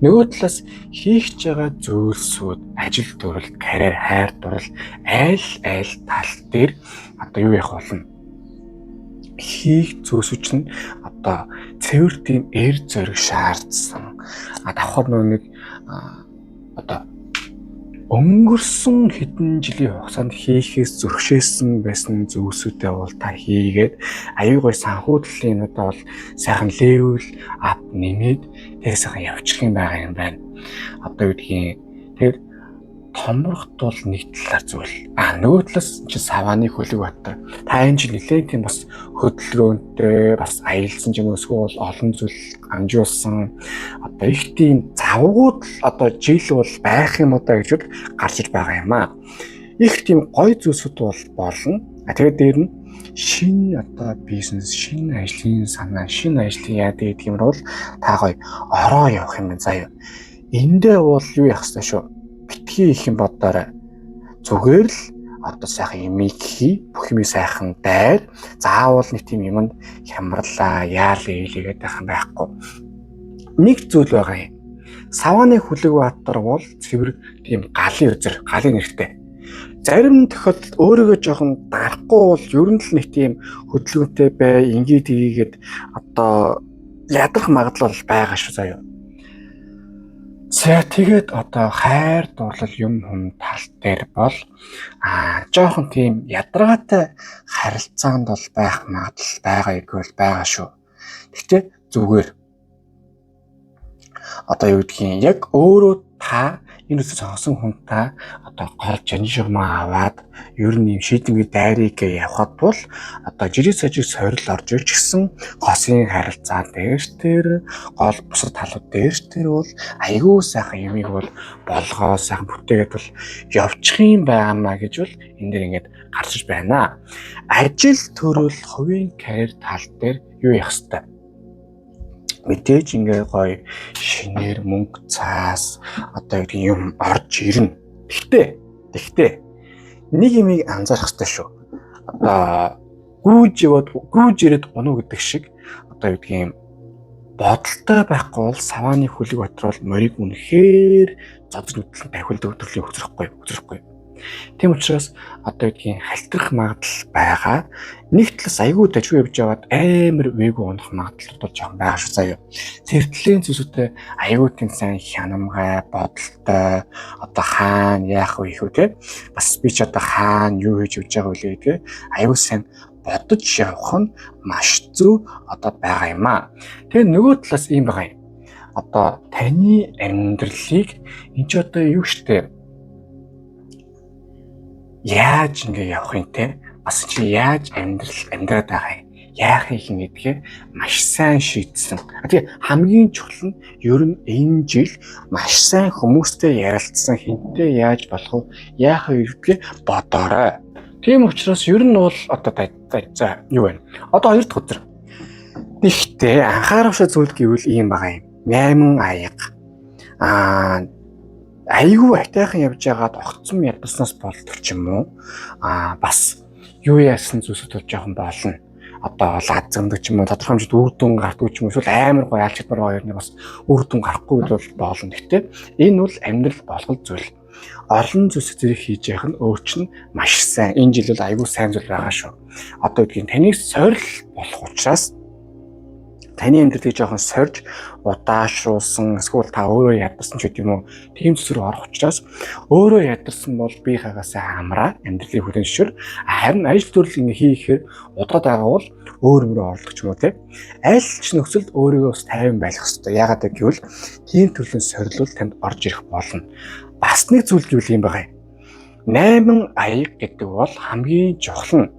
нөгөө талаас хийх байгаа зүйлсүүд ажил төрөл карьер хайр дурлал айл тал дээр одоо юу явах болно хийх зүйлсүүд нь одоо цэвэр тийм эр зориг шаардсан давхар нэг одоо өнгөрсөн хэдэн жилийн хугацаанд хийхээс зөрчилсөн байсан зүйлсүүдээ бол та хийгээд аюу гой санхүүдэлийн одоо бол сайхан level up нэмээд тэр сайхан явчих юм байгаа юм байна. Одоо юу гэдгийг тэр томрохт бол нэг талаар зүйл. Нөгөө талаас чи Савааны Хөлөг Баатар. Та энэ жил нэлээд тийм бас хөдөлгөөнтэй бас аялсан ч юм уу эсвэл олон зүйл амжуулсан одоо их тийм завгууд одоо жил бол байх юм удаа гэж гарч иж байгаа юм аа. Их тийм гоё зүйлсүүд бол болно. Тэгээд дээр нь шинэ одоо бизнес, шинэ ажлын санаа, шинэ ажлын яадаг гэдэг юм бол та гоё ороо явах юм заяа. Эндээ бол юу яах вэ шүү? Битгий их юм бодоорой. Зүгээр л одоо сайхан юмыг хий, бүх юмыг сайхан дайр. Заавал нэг тийм юмд хямрлаа, яал ээлгээд байх юм байхгүй. Нэг зүйл байгаа юм. Савааны Хөлөг Баатар бол цэвэр тийм галын үзэр, галын нэртэй. Зарим тохиолдолд өөрийгөө жоохон дарахгүй бол ер нь л нэг тийм хөдөлгөөнтэй бай, ингээд хийгээд одоо ядрах магадлал байгаа шүү заяа. За тэгээд одоо хайр дурлал юм хүм тал дээр бол жоохон тийм ядаргаатай харилцаанд бол байх магадлал байгаа игэл байгаа шүү. Гэхдээ зүгээр одоо юу гэдгийг яг өөрөө та энэ үсэг сонгосон хүн та одоо гол жанжигмаа аваад ер нь юм шийдэмгийн дайрыг явахад бол одоо жирийн сажиг сорил орж ирж гисэн госын харилцаа дээр гол бусад талууд дээр бол айгүй сайхан юмыг бол болгоо сайхан бүтээгээд бол явчих юм байнаа гэж бол энэ дэр ингээд гарч иж байна. Ажил төрөл хувийн карьер тал дээр юу явах хэвээр мэдээж ингээ гоё шинээр мөнгө цаас одоо юм орж ирнэ. Гэхдээ нэг юмыг анзаарах хэрэгтэй шүү. Одоо гүйж ирээд унуу гэдэг шиг одоо юм бодолтой байхгүй бол Савааны Хөлөг Баатар бол морийг үнэхээр зодж нүдлэн тавхилдаг төрлийн хөзрөхгүй. Тийм учраас одоо халтрах магадлал байгаа. Нэг талаас айгүй дажгүй явж яваад амар вээгүү унах магадлал бол жоон байгаа шүү заяа. Цэртлийн зүйлсүүдээ айгүй тийм сайн хянамгай, бодолтой одоо хаана яах вэ хүү те. Бас би ч одоо хаана юу хийж явж байгаа вэ гэдэг айгүй сайн бодож явах нь маш зөв одоо байгаа юм аа. Тэгээ нөгөө талаас ийм байгаа юм. Одоо таны амьдралыг энэ ч одоо юу штэ яаж ингэ явах юм те бас чи яаж амьдраад байгаа юм яах юм гэдгээ маш сайн шийдсэн. Тэгээ хамгийн чухал нь ер нь энэ жил маш сайн хүмүүстэй ярилцсан хинтээ яаж болох вэ яах вэ гэдгээ бодоорой. Тийм учраас ер нь бол одоо за юу вэ? Одоо 2 дахь өдөр. Гэхдээ анхаарамшаа зүйл гэвэл ийм байгаа юм. 8 аяга айгүй айтайхан явж байгаад огцом ядснаас болдог ч юм уу. Бас юу яасан зүйлсүүд бол жоохон болно. Одоо лаззамдаг ч юм уу тодорхой хэмжээнд үр дүн гардаг ч юм уу эсвэл амар гоё аль чадвар хоёрны бас үр дүн гарахгүй бол болно. Гэхдээ энэ бол амьдрал болгол зүйл. Олон зүйлс зэрэг хийж явах нь өөрчлөн маш сайн. Энэ жил бол айгүй сайн зүйл байгаа шүү. Одоо таны сорил болох учраас таны амьдралыг жоохон сорж удаашруулсан эсвэл та өөрөө ядарсан ч гэдэг юм уу тийм зүйл рүү орох учраас өөрөө ядарсан бол би хагаасаа амраа амьдралын хүлэншээр харин ажил төрөл ингэ хийхээр удаад байгаа бол өөр мөрөө орлох ч юм уу те аль ч нөхцөлд өөрийгөө бас тайван байх хэрэгтэй. Яагаад гэвэл тийм төрлийн сорилол танд орж ирэх болно. Бас нэг зүйл гэвэл юм байгаа юм. 8 аяг гэдэг бол хамгийн чухал нь.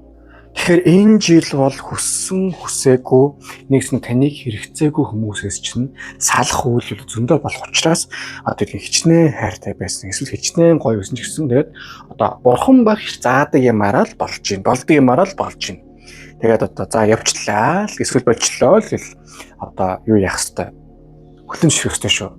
Тэгэхээр энэ жил бол хүссэн хүсээгүй нэгс таныг хэрэгцээгүй хүмүүсээс чинь салах үйл зөндөө болох учраас одоо хичнээн хайртай байсан эсвэл хичнээн гоё байсан ч гэсэн тэгээд одоо бурхан багш заадаг юмараа л болж байна. Болдог юмараа л болж байна. Тэгээд одоо за явчлаа л эсвэл болчлоо л гэл одоо юу яах хэвээр хүлэн зөвшөөрөхтэй шүү.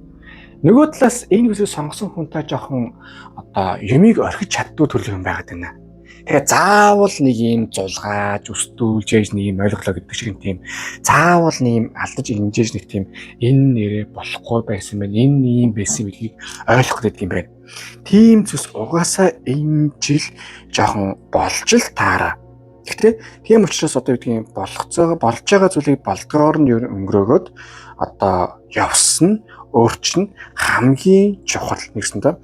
Нөгөө талаас энэ үсээ сонгосон хүнтэй жоохон одоо юмыг орхиж чаддгүй төрлийн юм байгаад байна. Тэгээ заавал нэг юм зулгааж, өстүүлж яаж нэг юм ойлголоо гэдэг шиг тийм заавал нэг юм алдаж инжээж нэг тийм энэ нэрээ болохгүй байсан байна. Энэ юм байсан гэдгийг ойлгох гэдэг юм байна. Тийм зүйлс угаасаа энэ жил жоохон болж л таараа. Гэхдээ тийм учраас одоо юу гэдгийг болж байгаа зүйлийг болдгоор нь өнгөрөөгөөд одоо явсан өөрчлөн хамгийн чухал нэгсэндээ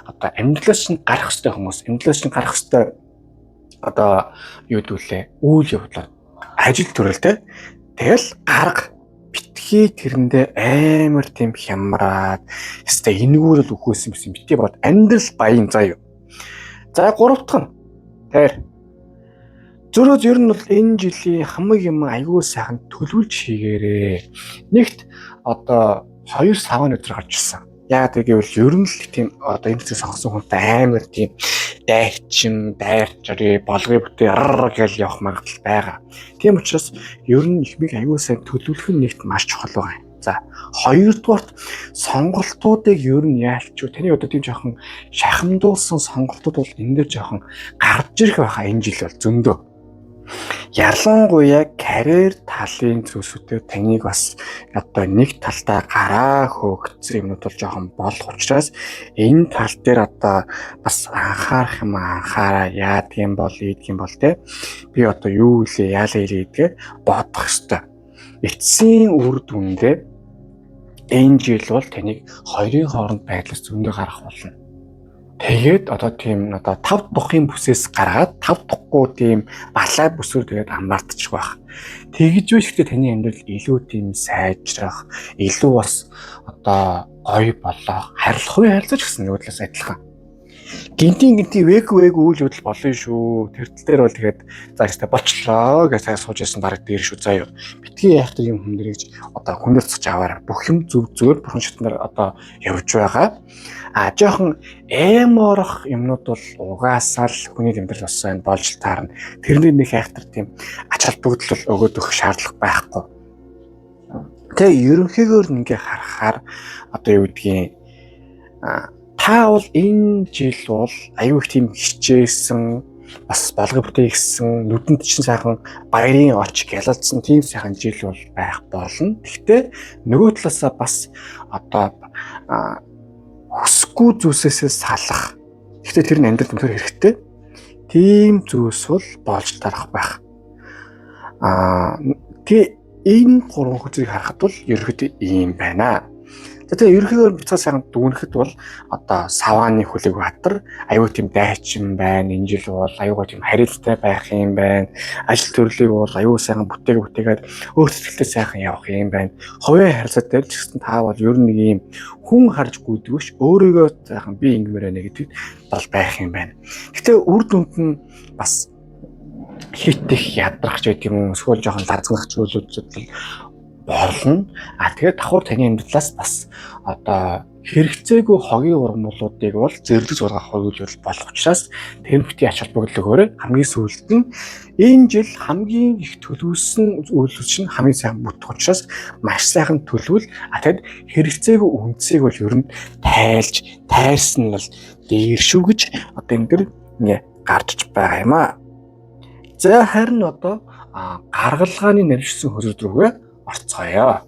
одоо амьдралаас нь гарах ёстой хүмүүс амьдралаас нь гарах ёстой одоо юу гэдүүлээ үйл явдлаар ажил төрөлтэй тэгэл гарга битгий тэрэндээ амар тийм хямраад ёстой энэгүүрэл өгөөс юм битгий бод амьдрал баян заяа. За 3 дахь нь тэр зөрөөс ер нь бол энэ жилийн хамаг юм аягүй сайхан төлөвлөж хийгээрээ. Нэгт одоо 2 саван өдөр гарч ирсэн. Яагаад гэвэл ер нь л тийм одоо энэ зүйлс сонгосон хүнтэй амар тийм дайчин, дайрчрээ, болгоё бүтээ гэж явах магадлал байгаа. Тийм учраас ер нь ихмиг аягүй сайн төлөвлөх нь нэгт маш чухал байгаа. За хоёрдугаарт сонголтуудыг ер нь яалч вэ? Таны одоо тийм жоохон шахамдуулсан сонголтууд бол энэ дээр жоохон гарч ирэх байхаа энэ жил бол зөндөө. Ялангуяа карьер талын зүйлсүүдээр таныг бас одоо нэг талтаа гараа хөөгцсөн юмнууд бол жоохон болох учраас энэ тал дээр одоо бас анхаарах юм анхаараа яадгийн бол ийдгийн бол те би одоо юу илээ яалаа илээ бодох ёстой. Эцсийн үр дүндээ энэ жил бол таныг хоёрын хооронд байдлаас зөндөө гарах болно. Тэгээд одоо тийм одоо 5 тухын бүсээс гаргаад 5 тухгүй тийм балай бүсээр тэгээд амбартчих байх. Тэгж биш гэхдээ таны амьдрал илүү тийм сайжрах, илүү бас одоо гоё болоо, харилцагын харилцаж гэсэн нэг талаас адилхан. Гинтийн вэг үйл явдал болно шүү. Тэр тал дээр бол тэгээд за яста болчлоо гэж сайн сууж байсан баг дээр шүү заяа. Битгий яах тэр юм хүндрэж одоо хүндэрцэж аваарай. Бүх юм зөв зөвөр бурхан шатнаар одоо явж байгаа. Жоохон эморох юмнууд бол угаасаа л хүний амьдрал бас энэ болж таарна. Тэрний нэг хайхтар тийм ач холбогдол өгөөд өгөх шаардлага байхгүй. Тэгээ ерөнхийдөө ингээ харахаар одоо юу гэдгийг та бол энэ жил бол аюу их тийм хичээсэн бас болгоо бүтээгсэн нүдэнд чинь сайхан баярын оч гялалцсан тийм сайхан жил бол байх болно. Гэхдээ нөгөө талаасаа бас одоо хүсэхгүй зүйлсээс салах. Гэхдээ тэр нь амьдралд үнэхээр хэрэгтэй. Тийм зүйлс бол болж тарах байх. Тэгээ энэ 3 хүчийг харахад бол ерөөхдөө ийм байна. Тэгээ ерөнхийдөө буцаа сайхан дүүнэхэд бол одоо Савааны Хүлэг Баатар аюу тийм дайчин байна. Энэ жил бол аюугаа тийм харилцаатай байх юм байна. Ажил төрлийг бол аюу сайхан бүтээгээд өөр сэтгэлтэй сайхан явах юм байна. Хувийн харилцаатай ч гэсэн та бол ер нь нэг юм хүн харж гүйдэгвш өөрийгөө сайхан би ингэмээр байна гэдэг бол байх юм байна. Гэтэ үр дүнд нь бас хит их ядрах ч гэдэг юм эсвэл жоохон лазгах зүйлүүд болно. Тэгээд давхар таны амьдралаас бас одоо хэрэгцээгүй хогийн ургамлуудыг бол зэрлэг зургах үйл болох учраас тэр бити ач холбогдлогоор хамгийн сүүлд нь энэ жил хамгийн их төлөвлөсөн үйлс чинь хамгийн сайхан бүтэх учраас маш сайхан төлөвл. Тэгээд хэрэгцээгүй үндсийг бол ер нь тайрсан нь бол дээр шүү гэж одоо энэ дэр ингээ гарч байгаа юм аа. За харин одоо гаргалгааны навьжсан хөлөд рүүгээ орцгоё.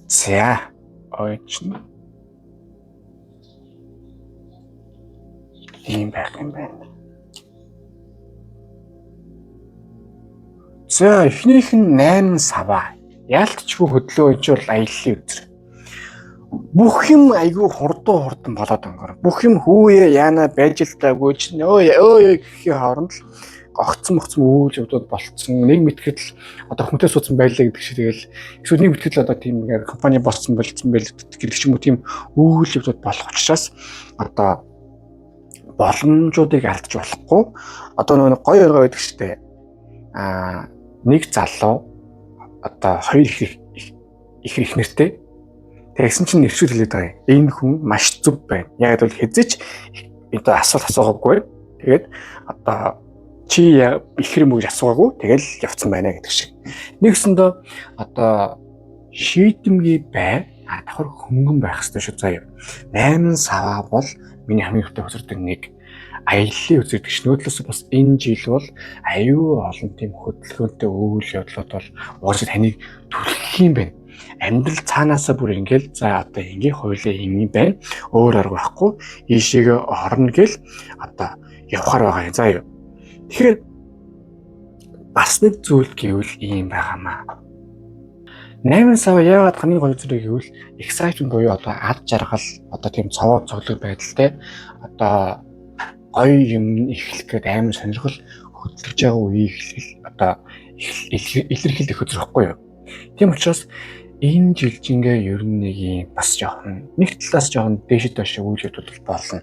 За ойчно. Ийм байх юм байна. За эхнийх нь 8 сава. Яалтчгүй хөдлөө ич бол аяллаа үзэр. Бүх юм айгүй хурдан болоод өнгөр. Бүх юм хүүе яана байж л таагүй ч өө гэхийн хооронд л огцсон үйл явдал болцсон. Нэг мэтгэл одоо хүнтэй суудсан байлаа гэдэг шиг тэгэл эсвэл нэг мэтгэл одоо тийм компани болцсон гэдэг ч юм уу тийм үйл явдал болох учраас одоо боломжуудыг алдаж болохгүй. Одоо нөгөө гоё өргөө гэдэг чтэй нэг залуу одоо хоёр их нэртэй тэгсэн чинь нэршил хэлээд байгаа юм. Энэ хүн маш зөв байна. Яг л хэзээч одоо асуулт асуугаагүй. Тэгээд одоо чи ихэр мөгж асуугаагүй. Тэгэл явцсан байна гэдэг шиг. Нэгсэндээ одоо шийдэмгий бай. Давхар хөнгөн байх хэрэгтэй шүү заяа. 8 сава бол миний хамгийн ихтэй хөсөрдөг нэг аяллаа үзэгдэж нөөдлөөс бас энэ жил бол аюу олон тийм хөдөлгөөнтэй үйл явдлууд бол уусаа таныг түлхэх юм байна. амьдрал цаанаасаа бүр ингээл за одоо ингээ хойлоо юм байна. Өөр арга байхгүй. Ийшээгээ орно гэл одоо явахаар байгаа юм. За юу. Тэгэхээр бас нэг зүйл гэвэл ийм байгаамаа. 8 сая яагаад хамгийн гоё зүйл гэвэл excitement буюу одоо ад жаргал одоо тийм цовоо цоглог байдалтай одоо гоё юм эхлэх гээд амар сонирхол хөдөлж байгаа үеийг эхлэл одоо илэрхийлэх хөзөрөхгүй юу. Тийм учраас энэ жилжингээ ер нь нэг юм бас жоохон нэг талаас жоохон дээшд доош үйл явдал болно.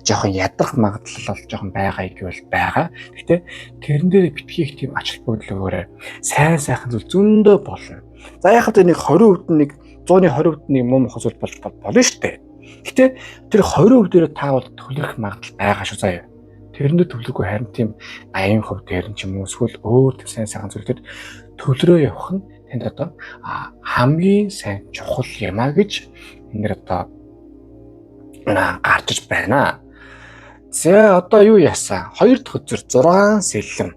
Жоохон ядрах магадлал бол жоохон байгаа гэвэл байгаа. Гэхдээ тэрэн дээр битгий их тийм ач холбогдлогоор сайн сайхан зүйл зөндөө болно. За яг хөө нэг 20% нэг 120% нэг муу мохос зүйл болно шүү дээ. Гэхдээ тэр 20% дээр та бол төвлөрөх магадлал байгаа шүү заяа. Тэрэндээ төвлөрөхгүй харин тийм 80% дээр нь ч юм уу эсвэл өөр тийм сайн сайхан зүйлүүд төвлөрөө явах нь тэнд одоо хамгийн сайн чухал юм а гэж энэ одоо гарч байна. За одоо юу яасан? 2 дахь өдөр 6 сэлэм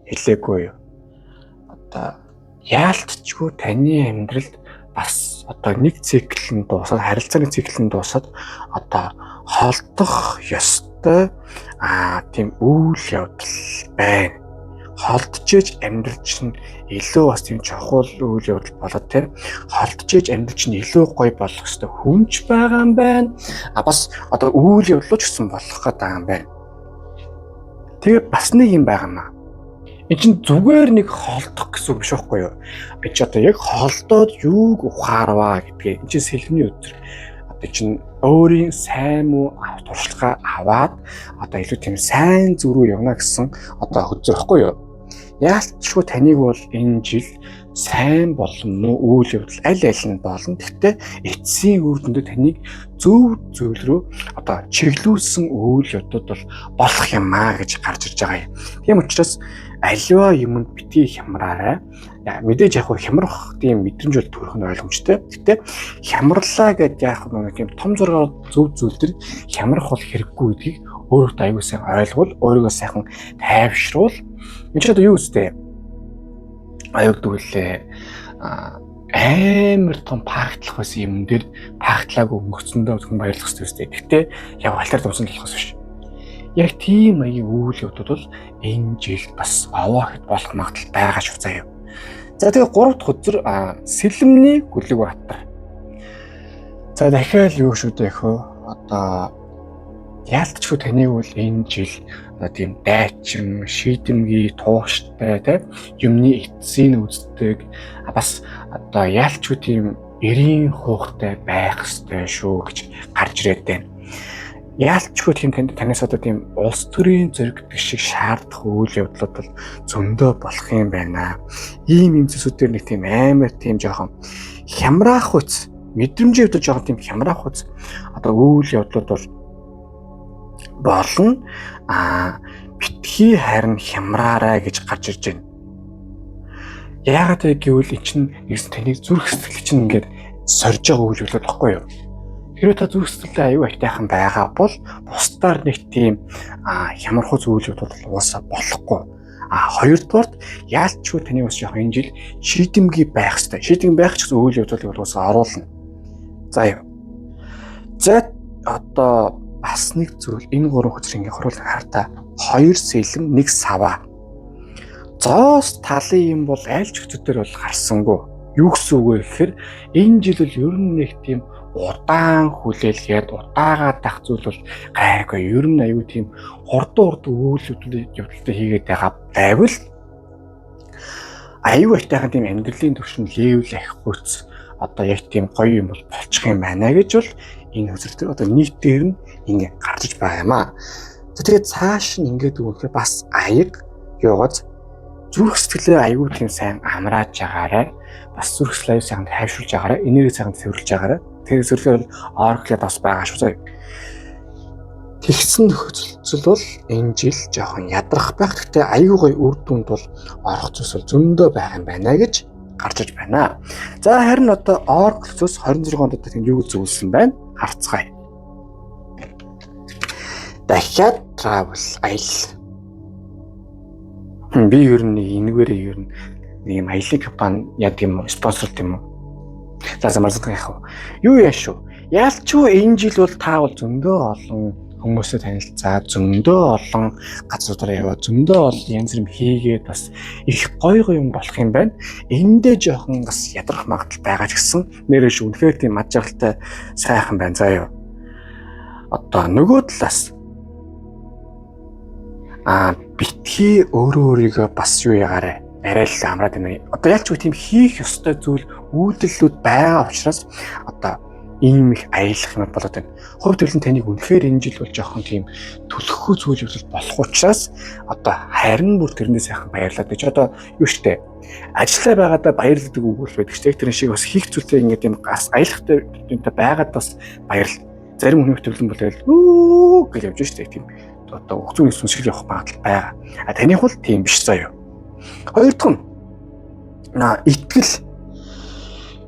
хэлээгүй юу? Одоо яалтчгүй таны амьдралд бас одоо нэг цикл нь дуусаад харилцааны цикл нь дуусаад одоо холдох ёстой тийм үйл явдал байна. Холдчихэж амьдрал чинь илүү бас тийм чухал үйл явдал болоод тийм холдчихэж амьдрал чинь илүү гоё болох ёстой хүнч байгаа юм байна. Бас одоо үйл явдлууч гэсэн болох гэдэг юм байна. Тэгээ бас нэг юм байгаа юм аа. Энэ чинь зүгээр нэг холдох гэсэн үг биш байхгүй юу? Энд чи одоо яг холдоод юуг ухаарваа гэдгээ энэ чинь сэлмний өдөр. Одоо чинь өөрийн сайн муу туршлага аваад одоо илүү тийм сайн зүг рүү явна гэсэн одоо хөзөр байхгүй юу? Яалтчгүй таныг бол энэ жил сайн болон муу үйл явдал аль нь болно. Гэхдээ эцсийн үр дүндээ таныг зөв зүйл рүү одоо чиглүүлсэн үйл явдлууд бол болох юм аа гэж гарч ирж байгаа юм. Тийм учраас аливаа юмд битгий хямраарай. Мэдээж яг хямрах тийм мэдрэмж бол төрөх нь ойлгомжтой. Гэхдээ хямрлаа гэдээ яг нэг тийм том зургаар зөв зүйл төр хямрах бол хэрэггүй гэдгийг өөрөөдөө аюул сайн ойлгуул, өөрийгөө сайхан тайвшруул. Энд ч одоо юу үстэй? Аюулдүүлээ амар том пагтлах байсан юм дээр пагтлаагүй өнгөрцөндөө зөвхөн баярлах хэрэгтэй үстэй. Гэхдээ яг алтар дуусна болохоос биш. Яг тийм аягийн үйл явдлууд бол энэ жил бас аваа хэд болох магадлал байгаа шүү заяа. За тэгээ 3 дахь өдөр сэлэмний гүлэг баатар. За дахиад юу шүү дээ хөө одоо яалтчгүй таныг бол энэ жил тийм дайчин, шийдэмгий, тууштай тийм юмны эцсийг үздэг бас одоо яалтчгүй тийм эрийн хуухтай байх ёстой шүү гэж гарч ирээд байна. Яалтчгүй тийм танаас одоо тийм улс төрийн зэрэгдэх шиг шаардах үйл явдлууд бол зөндөө болох юм байна. Ийм зүйлсүүдээр нэг тийм амар тийм жоохон хямраах үз, мэдрэмжийн хувьд жоохон тийм хямраах үз одоо үйл явдлууд бол болно. Битгий харин хямраарай гэж гарч ирж байна. Яагаад гэвэл эн чинь таны зүрх сэтгэл чинь ингээд сорж байгаа үйл явдал баггүй юу? Хэрвээ та зүрх сэтгэлээ аюу айтайхан байгаа бол бусдаар нэг тийм хямрахуу үйл явдал уусаа болохгүй. Хоёрдугаарт яалтчгүй таны бас яг энэ жил шийдэмгий байх хэрэгтэй. Шийдэмгий байх ч гэсэн үйл явдлыг уусаа оруулна. За юу. За одоо бас нэг зүйл энэ 3 хөзрийн хөрөлт хартаа 2 сэлэм 1 саваа. Зоос талын юм бол айлч хөтөдөр бол гарсангүй. Юу гэсэн үг вэ гэхээр энэ жил бол ер нь нэг тийм удаан хүлээлгээд удаагаад дах зүйл бол гайгүй. Ер нь аюу тийм хурдан үйл явдалтай хийгээд байгаа байвал аюу айтайхан тийм амьдралын түвшин левел ахихгүйц одоо яг тийм гоё юм бол болчих юм байна гэж бол энэ хөзөртөр одоо нийтээр нь ингэ гарч байгаа юм аа. За тэгээд цааш нь ингээд өгөхөөр бас аяг яваад зүрх сэтгэлээ аюу тийм сайн амрааж байгаарай. Бас зүрх сэтгэлээ сайн тайвшруулж байгаарай. Энерги сайн цэвэрлж байгаарай. Тэр зөвхөн орклад бас байгаа шүү заяа. Тэгсэн нөхцөл бол энэ жил жоохон ядрах байх. Гэхдээ аюу гоё үр дүнд бол орох зүйлс бол зөндөө байгаа юм байна гэж гарч иж байна. За харин одоо орклцоос 26 онд тийм юу зөвлөсөн байна? Харцгаая. Дахиад travel аялал. Би ер нь энэгээрээ ер нь нэг юм аялын компани яадаг юм спонсорт юм уу? За марцдаг яах вэ? Юу яаш шүү? Яалчгүй энэ жил бол та бол зөндөө олон хүмүүстэй танилцаа, зөндөө олон газруудаар яваа, зөндөө олон янз бүр хийгээд бас их гоё юм болох юм байна. Эндээ жоохон бас ядрах магадлал байгаа ч гэсэн нэрэж үнэхээр тийм мад жаргалтай сайхан байна заа юу. Одоо нөгөө талаас битгий өөрийгөө бас юу ягаарэ арай л амраад байна. Одоо ялчгүй тийм хийх ёстой зүйл үйлдэлүүд байгаа учраас одоо ийм их аялах юм болоод байна. Хувь төлөв таныг үнэхээр энэ жил бол жоохон тийм төлөхгүй зүйл болох учраас одоо харин бүр тэрнээ сайхан баярлаад байж одоо юу штэ ажиллаа байгаадаа баярлдаг үг бол байдаг штэ. Тэр шиг бас хийх зүйлтэй ингээд юм гас аялахтай байгаад бас баярлал. Зарим хүн төвлөн бол гэж явж штэ тийм одоо өгцөн сүнсгэл явах магадлал байгаа. Таних бол тийм биш заа юу. Хоёр дахь нь итгэл.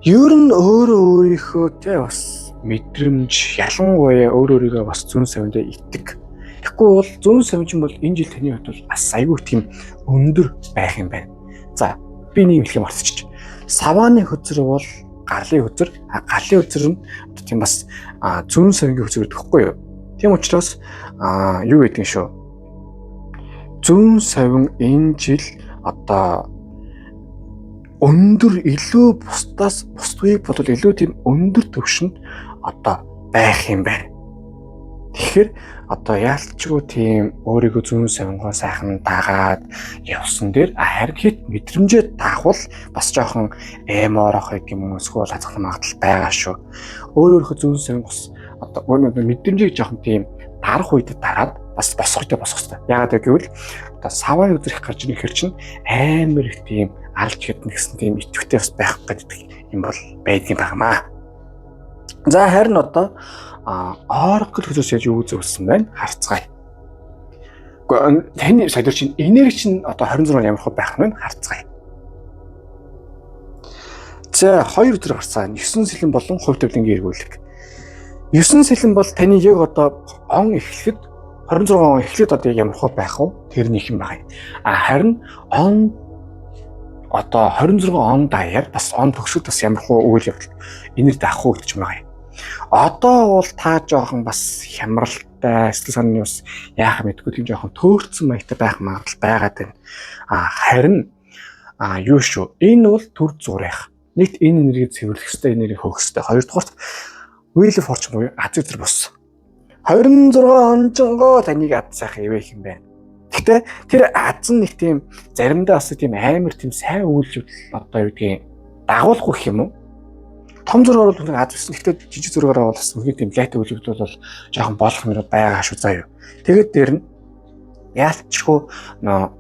Ер нь өөрийнхөө тэ бас мэдрэмж ялангуяа өөрийгөө бас зүүн савиндаа итдэг. Тэгэхгүй бол зүүн савин бол энэ жил таны хувьд бол бас айгүй тийм өндөр байх юм байна. За би нэг хэлхий марцчих. Савааны хөзөр бол гарлын хөзөр, гарлын хөзөр нь тийм бас зүүн савингийн хөзөр гэхгүй юу? Тийм учраас юу гэдэг нь шүү. Зүүн савин энэ жил одоо өндөр илүү бусдаас бусдыг бол илүү тийм өндөр төвшөнд одоо байх юм байна. Тэгэхээр одоо яалтчгүй тийм өөрийгөө зүүн савингоо сайхан дагаад явсан дээр харин хэд мэдрэмжээ даахвал бас жоохон эмоорох юм уу эсвэл хазах магадлал байгаа шүү. Өөрөөхөө зүүн савингос одоо мэдрэмжийг жоохон тийм дарах үед дараад бас босох хэрэгтэй. Яагаад гэвэл одоо саваа үзрэх гарч ирэх хэр чинь амар их тийм алж гэдэн гэсэн тийм итвэхтэй бас байх гэдэг юм бол байдгийн байнамаа. За харин одоо Oracle хөзөөс яаж юу зөвлөсөн байна? Харцгаая. Гэхдээ таны сая дээр чинь энерги чинь одоо 26 ямар хөө байх нь харцгаая. За 2 өдөр гарсан 9 сэлэн болон хувь тавилангийн эргүүлэг. 9 сэлэн бол таны яг одоо он эхлэхэд 26 он эхлэхэд одоо ямар хөө байх вэ? Тэр нэг юм байна. Харин он одоо 26 он даяар бас он төгсөд бас ямар хөө үйл явдал энерги авах уу гэж байгаа юм. Одоо бол та жоохон бас хямралтай сэтгэл санааны бас яах мэдгүй тийм жоохон төөрцөн маягтай байх магадлал байгаад байна. Харин юу шүү? Энэ бол төр зурах. Нэгт энэ энергийг цэвэрлэх хэрэгтэй, энергийг хөөх хэрэгтэй. Хоёрдугаарт Wheel of Fortune буюу аз үзэр бус. 26 онжонгоо таныг ад сайхан ивэх юм байна. Гэхдээ тэр аз нь нэг тийм заримдаа бас тийм амар тийм сайн үйлдэл одоо юу гэдгийг дагуулах гэх юм уу? Том зургаар бол аз байсан. Гэхдээ жижиг зургаараа бол бас үнэхээр тийм лайт үйлдэл бол жоохон болох юм байгаа шүү заа юу. Тэгээд дээр нь яалтчгүй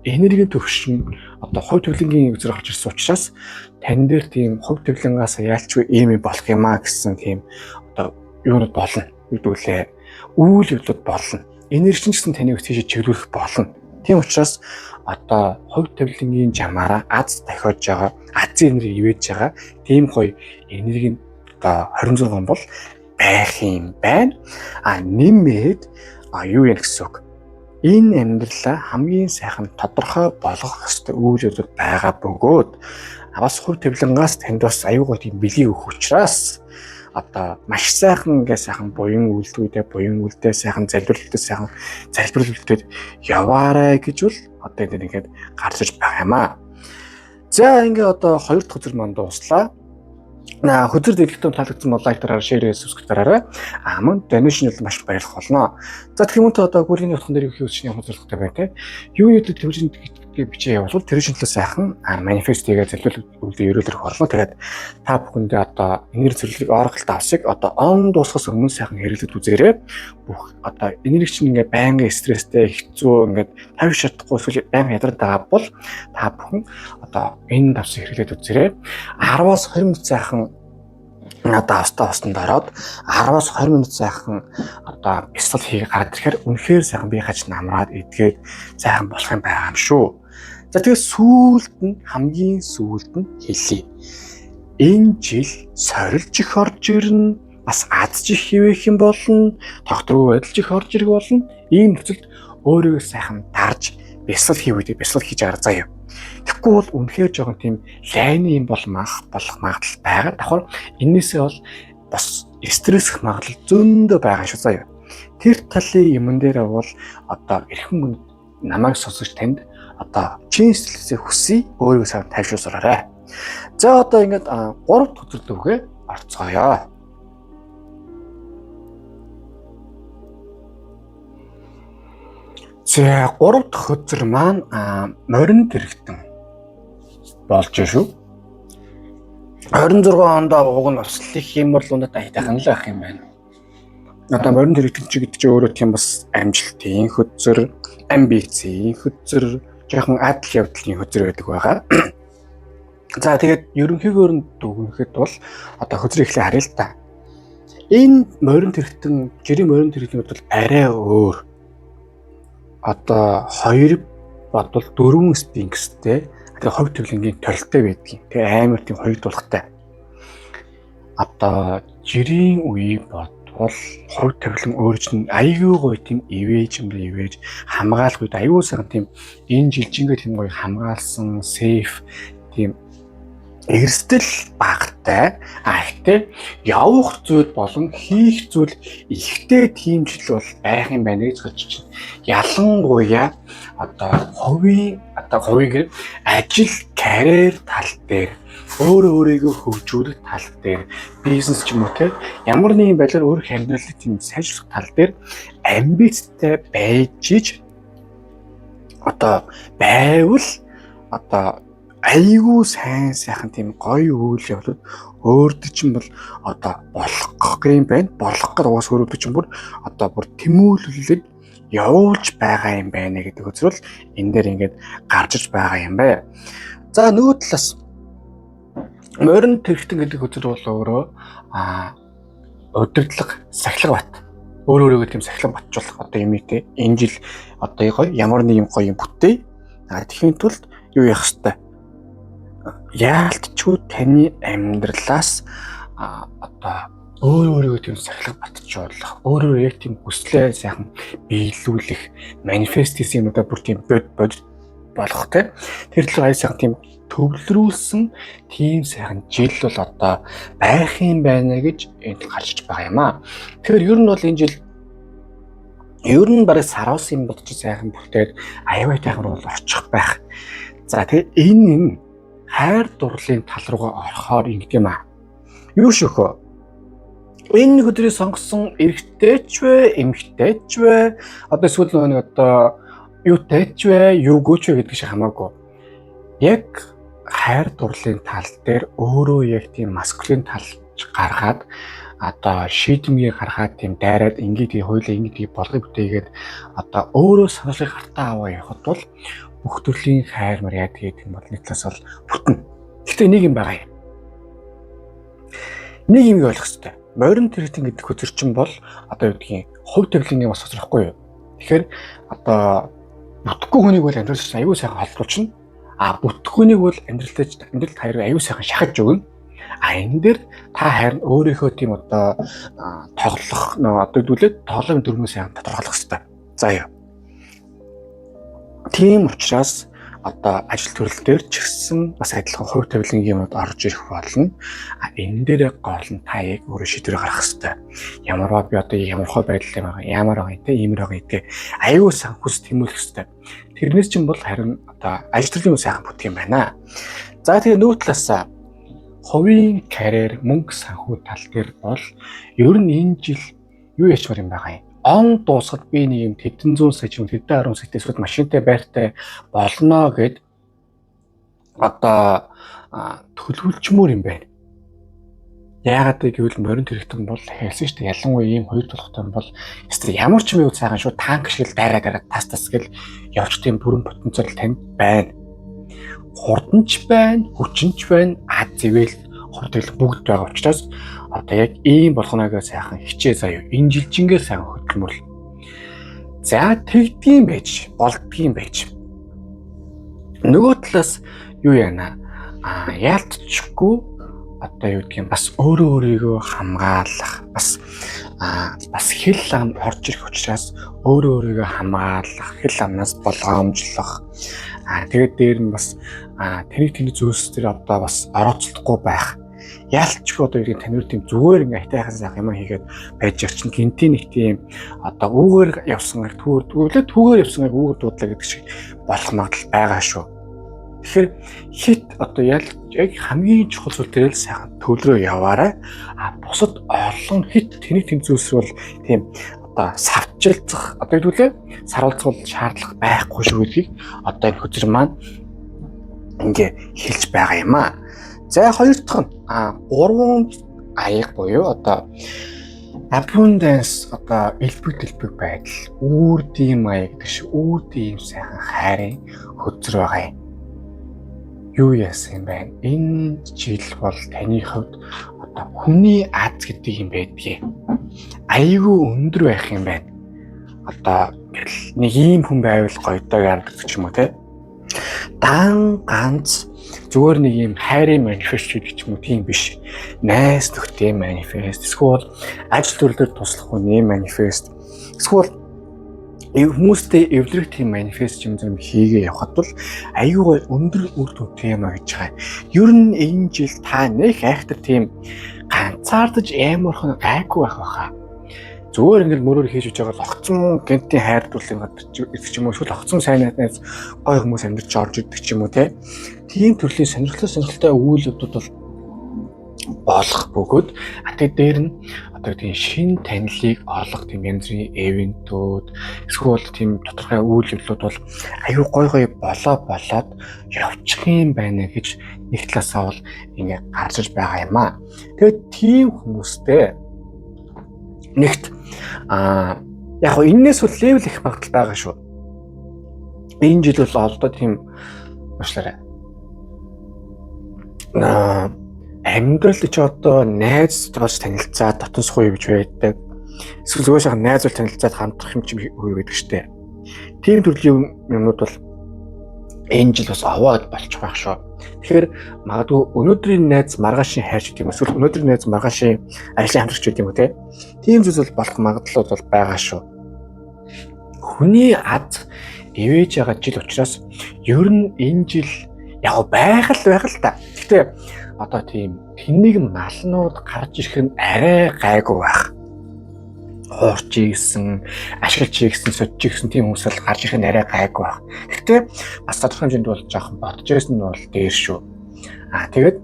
энергийн төвшин одоо хувь тавилангийн үзэр гарч ирсэн учраас тань дээр тийм хувь тавилангаас яалтчгүй ийм болох юм а гэсэн тийм одоо юунууд болно. Югдүүлээ үйл явдлууд болно. Энерги гэсэн таныг тийш чиглүүлэх болно. Тийм учраас одоо хувь тавилангийн жамаараа аз дахиож байгаа, азын энерги ивэж байгаа тийм гоё энерги одоо 26 он бол байх юм байна. Нэмээд юу юм гэсэн үг. Энэ амьдралаа хамгийн сайхан тодорхой болгох ёстой үйл явдал байгаа бөгөөд бас хувь тавилангаас танд бас аюулгүй тийм бэлий өгөх учраас одоо маш сайхан ингээ сайхан буян үйлдэлтэй сайхан залбирлалтай яваарай гэж бол одоо ингээд гарч иж байгаа юм аа. За ингээ одоо хоёр дахь хөзөр манд дуслаа. Хөзөр дэлгэхтэн таалагдсан бол лайк дараарай, шеэр subscribe дараарай. Мөн donation бол маш баярлах болно. За тэгэх юм то одоо гүрийн утхан дээр их хүчний хөзөрлөгтэй байна те. Юуны төвжин бичээ явуул тэр шинжлэх сайхан манифест хийгээд залбирлал үйлдэл ерөөлөх орлоо. Тэгээд та бүхэндээ одоо энерги цэвэрлэг Oracle давсыг одоо он дуусахаас өмнө сайхан хэрэглэж үзээрэй. Бүх одоо энерги чинь ингээ байнгын стресстэй хэцүү ингээ тавьж чадахгүй эсвэл байнга ядардаг байгаа бол та бүхэн одоо энэ давсыг хэрэглэж үзээрэй. 10-аас 20 минут сайхан одоо австан дараад 10-аас 20 минут сайхан одоо бясалгал хийгээ гараад ирэхээр үнэхээр сайхан бие хаж намраад эдгээд сайхан болох юм байгаа юм шүү. За тэгээд хамгийн сүүлд нь хэлье. Энэ жил сорилж их орж ирнэ, бас азж их хивэх юм болно, тогтворгүй байдалж их орж ирэх болно. Ийм нөхцөлд өөрийгөө сайхан дарж бясалгал хийж арга заяа. Тэгэхгүй бол үнэхээр жоохон тийм лайны юм болох магадлал байгаа. Давхар энээсээ бол бас стрессх магадлал зөндөө байгаа шүү заяа. Тэр талын юмн дээр бол одоо эрхэм мөн намайг сонсогч танд одоо чин сэтгэлээсээ хүсье өөрийгөө сайн тайвшруулаарай. За одоо ингээд 3 дахь өдрөлгөө орцгоё. За 3 дахь өдөр маань морин тэрэгтэн болж шүү. 26 онд уг нь бас их юм бол унаад айтайхан л ах юм байна. Одоо морин тэрэгтэн чи гэдэг чи өөрөө тийм бас амжилтын хөзөр, амбицийн хөзөр, жоохон адал явдлын хөзөр байдаг байгаа. За тэгээд ерөнхийдөө дүгнэхэд бол одоо хөзрийг ихлэ харъя л та. Энэ морин тэрэгтэн, жирийн морин тэрэгтэн бол арай өөр. Одоо 2 бодвол 4 спинкстэй тэгээ ховь төвлөнгийн толтой байдгийг. Тэгээ амар тийм хоёр дулахтай. Одоо жирийн үе бодвол ховь төвлөн өөр чинь аягүй гоё тийм ивэж хамгаалах үед аягүй сайн тийм энэ жилжингээ тийм гоё хамгаалсан сейф тийм эрсдэл багтай гэхдээ явах зүйл болон хийх зүйл ихтэй тийм жил бол байх юм байна гэж хэлж чинь. Ялангуяа одоо хувийн ажил карьер тал дээр өөрийгөө хөгжүүлэх тал дээр бизнес ч юм уу те ямар нэгэн байдлаар өөр амьдралын тийм сайжруулах тал дээр амбицтай байж одоо байвал одоо айгүй сайхан тийм гоё үйл явдлууд өөртөө чинь бол одоо болох юм байна. Болох гэдэг уус өөртөө чинь бүр одоо бүр тэмүүлүүлээд явуулж байгаа юм байна гэдэг үзвэл энэ дээр ингээд гарч иж байгаа юм байна. За нөгөө талаас морин тэрэгтэн гэдэг үзэл бол өөрөө удирдлага сахилга бат. Өөрөөгөө тийм сахилга батжуулах одоо юм ийтэй энэ жил одоо гоё ямар нэг юм гоё бүтээ. Тэгэхин тулд юу яах хэвээр яалтчгүй таны амьдралаас одоо өөрийгөө тийм сахилга батжуулах, өөрөөр яг тийм хүслээ сайхан биелүүлэх, манифест гэсэн юмудаа бүр тийм бод болох те. Тэр л аяа сайхан тийм төвлөрүүлсэн тийм сайхан жил бол одоо байх юм байна гэж энд гарч иж байгаа юм аа. Тэгэхээр ер нь бол энэ жил ер нь бараг сараас юм бодож сайхан бүтээд аюу тайхан бол очих байх. За тэгээ энэ хайр дурлалын тал руугаа орохоор ингэдэм юм аа. Юу шөхөө? Энэ өдрийг сонгосон эрэгтэйч вэ, эмэгтэйч вэ? Одоо эсвэл нэг одоо юутайч вэ, юугүйч вэ гэдэг шиг хамаагүй. Яг хайр дурлалын тал дээр өөрөө яг тийм маскулин талж гаргаад одоо шийдэмгийг гаргаад тийм дайраад ингээд хоёулаа ингээд болгыг бүтээгээд одоо өөрөө саналыг хартаа аваа явахд бол бүх төрлийн хайр мар яа гэдэг юм бол нэг талаас бол бүтэн. Гэхдээ нэг юм байгаа юм. Нэг юм ойлгох хэрэгтэй. Морин тэрэгтэн гэдэг хөзөрчин бол одоо юу гэдгийг хувь тавиланны бас хоцрохгүй юу. Тэгэхээр одоо бүтэхгүй хүнийг бол амьдралч аюу сайхан холбуулчихна. Бүтэхүйнийг бол амьдралд хайр аюу сайхан шахаж өгнө. Энэ дээр та харин өөрийнхөө тийм одоо тоглох одоо хэдүүлээд тоглоом дөрмөө сайхан тодорхойлох хэрэгтэй. За яа. Тийм учраас одоо ажил төрөл дээр ч гэсэн бас адилхан хувь тавилангийн юмуд орж ирэх болно. Энэ дээр гол нь та яг өөрөө шийдвэр гаргах хэрэгтэй. Ямарваа би одоо ямар хөө байдлаар байгаа, ямар байгаа те, иймэр байгаа гэдэг аюу сан хүс тэмүүлэх хэрэгтэй. Тэрнээс чинь бол харин одоо ажил төрлийн сайхан бүтэх юм байна. За тэгээ нүүр талаасаа хувийн карьер, мөнгө санхүү тал дээр бол ер нь энэ жил юу ячмаар юм байгаа юм. Он дуусахад би нэг юм хэдэн зуун сая ч хэдэн 10 сая эсвэл машинтай байртай болно гэд одоо төлөвлөчмөр юм байна. Яагаад гэвэл морин тэрэгтэн бол хэлсэн шүү дээ. Ялангуяа ийм хоёр толгойтой бол ямар ч юм уу сайхан шүү танк шиг дайраа тас гэл явж тийм бүрэн потенциал танд байна. Хурданч байна, хүчинч байна, зэвэл хурдл бүгд байгаа учраас одоо яг ийм болгоноогоо сайхан хичээ заяа. Энэ жилжингээр сайхан хөдөлмөр. За тэгдгийм байж, болдгийм байж. Нөгөө талаас юу яана? Яалтчгүй одоо юу гэдгийг бас өөрийгөө хамгаалах, бас бас хэл ам орж ирэх учраас өөрийгөө хамгаалах, хэл амнаас болгоомжлох. Тэгээд дээр нь бас тэний зүйлс төр одоо бас орооцолдохгүй байх. Яалтчгүй одоо иргэн танир тийм зүгээр ингээ хайтайхаас юм хийгээд байж ирчин гинти нэг тийм одоо үүгээр явсан түүгээр явсан үүгээр дуудлаа гэдэг шиг болох магадлал байгаа шүү. Тэгэхээр хит одоо яг хамгийн чухал зүйл дээр л сайхан төвлөрөө яваарай. Бусад олон хит тэний тийм зүйлс бол тийм одоо савчилцах одоо хэдүүлээ саруулцах бол шаардлага байхгүй шүү гэдгийг одоо энэ хөзөр маань ингээ хэлж байгаа юм аа. За хоёр дахь нь гурван аяг буюу одоо abundance одоо элбэг дэлбэг байдал, үрдийн аяг гэдэг шиг үрдийн сайхан хайрын хөзөр байгаа юм. Юу яасан юм бэ? Энэ жил бол таны хувьд одоо хүний аз гэдэг юм байдгийг аягүй өндөр байх юм байна. Одоо нэг ийм хүн байвал гоё доо гэдэг ч юм уу те. Дан ганц зүгээр нэг юм хайрын манифест гэдэг ч юм уу тийм биш. Найс нөхдөй манифест, эсвэл ажил төрөлөөр туслах хүний манифест, эсвэл хүмүүстэй эвлэрэх тийм манифест юм зэрэг хийгээ явхад бол аюугаа өндөр үр дүнтэй юм а гэж байгаа. Ер нь энэ жил та нэг айхтар тийм ганцаардаж аймархан гайгүй байх байхаа. Зүгээр ингээл мөрөөр хийж үж байгаа л огцон гэнтийн хайрдуулын гэдэг ч юм уу, эсвэл огцон сайн найз гой хүмүүс амьдарч орж идэг ч юм уу те. Тийм төрлийн сонирхолтой үйл явдлууд бол болох бөгөөд тэгээд дээр нь одоо тийм шин танилыг олох тийм янз бүрийн эвентүүд эсвэл тийм тодорхой үйл явдлууд бол аюу гой болоод явчих юм байна гэж нэг талаасаа бол ингээ гарч иж байгаа юм аа. Тэгээд тийм хүмүүстэй нэгт яг хоо энэс бол левел их магадлал байгаа шүү. Энэ жил бол олдоо тийм уушлаарай. Амьдрал ч одоо найз тоож танилцаад дотн сухуу гэж байдаг. Эсвэл зүгээр шахаа найз бол танилцаад хамтрах юм чи үе байдаг штэ. Тийм төрлийн юмнууд бол энэ жил бас аваад болчих байх шүү. Тэгэхээр магадгүй өнөөдрийн найз маргаашийн хайрч гэдэг юм эсвэл өнөөдрийн найз маргаашийн ажлын хамтрагч гэдэг юм уу те. Тийм зүйл бол болох магадлал бол байгаа шүү. Хүний аз ивэж байгаа жил учраас ер нь энэ жил яг байх л та. Гэхдээ одоо тийм тэнэг малнууд гарч ирэх нь арай гайгүй байх. Хуурч ийгсэн, ашиглаж ийгсэн, содж ийгсэн тийм хүмүүс л гарч ирэх нь арай гайгүй байх. Гэхдээ бас тодорхой хэмжээнд бол жоохон бодож байсан нь бол дээр шүү. Тэгээд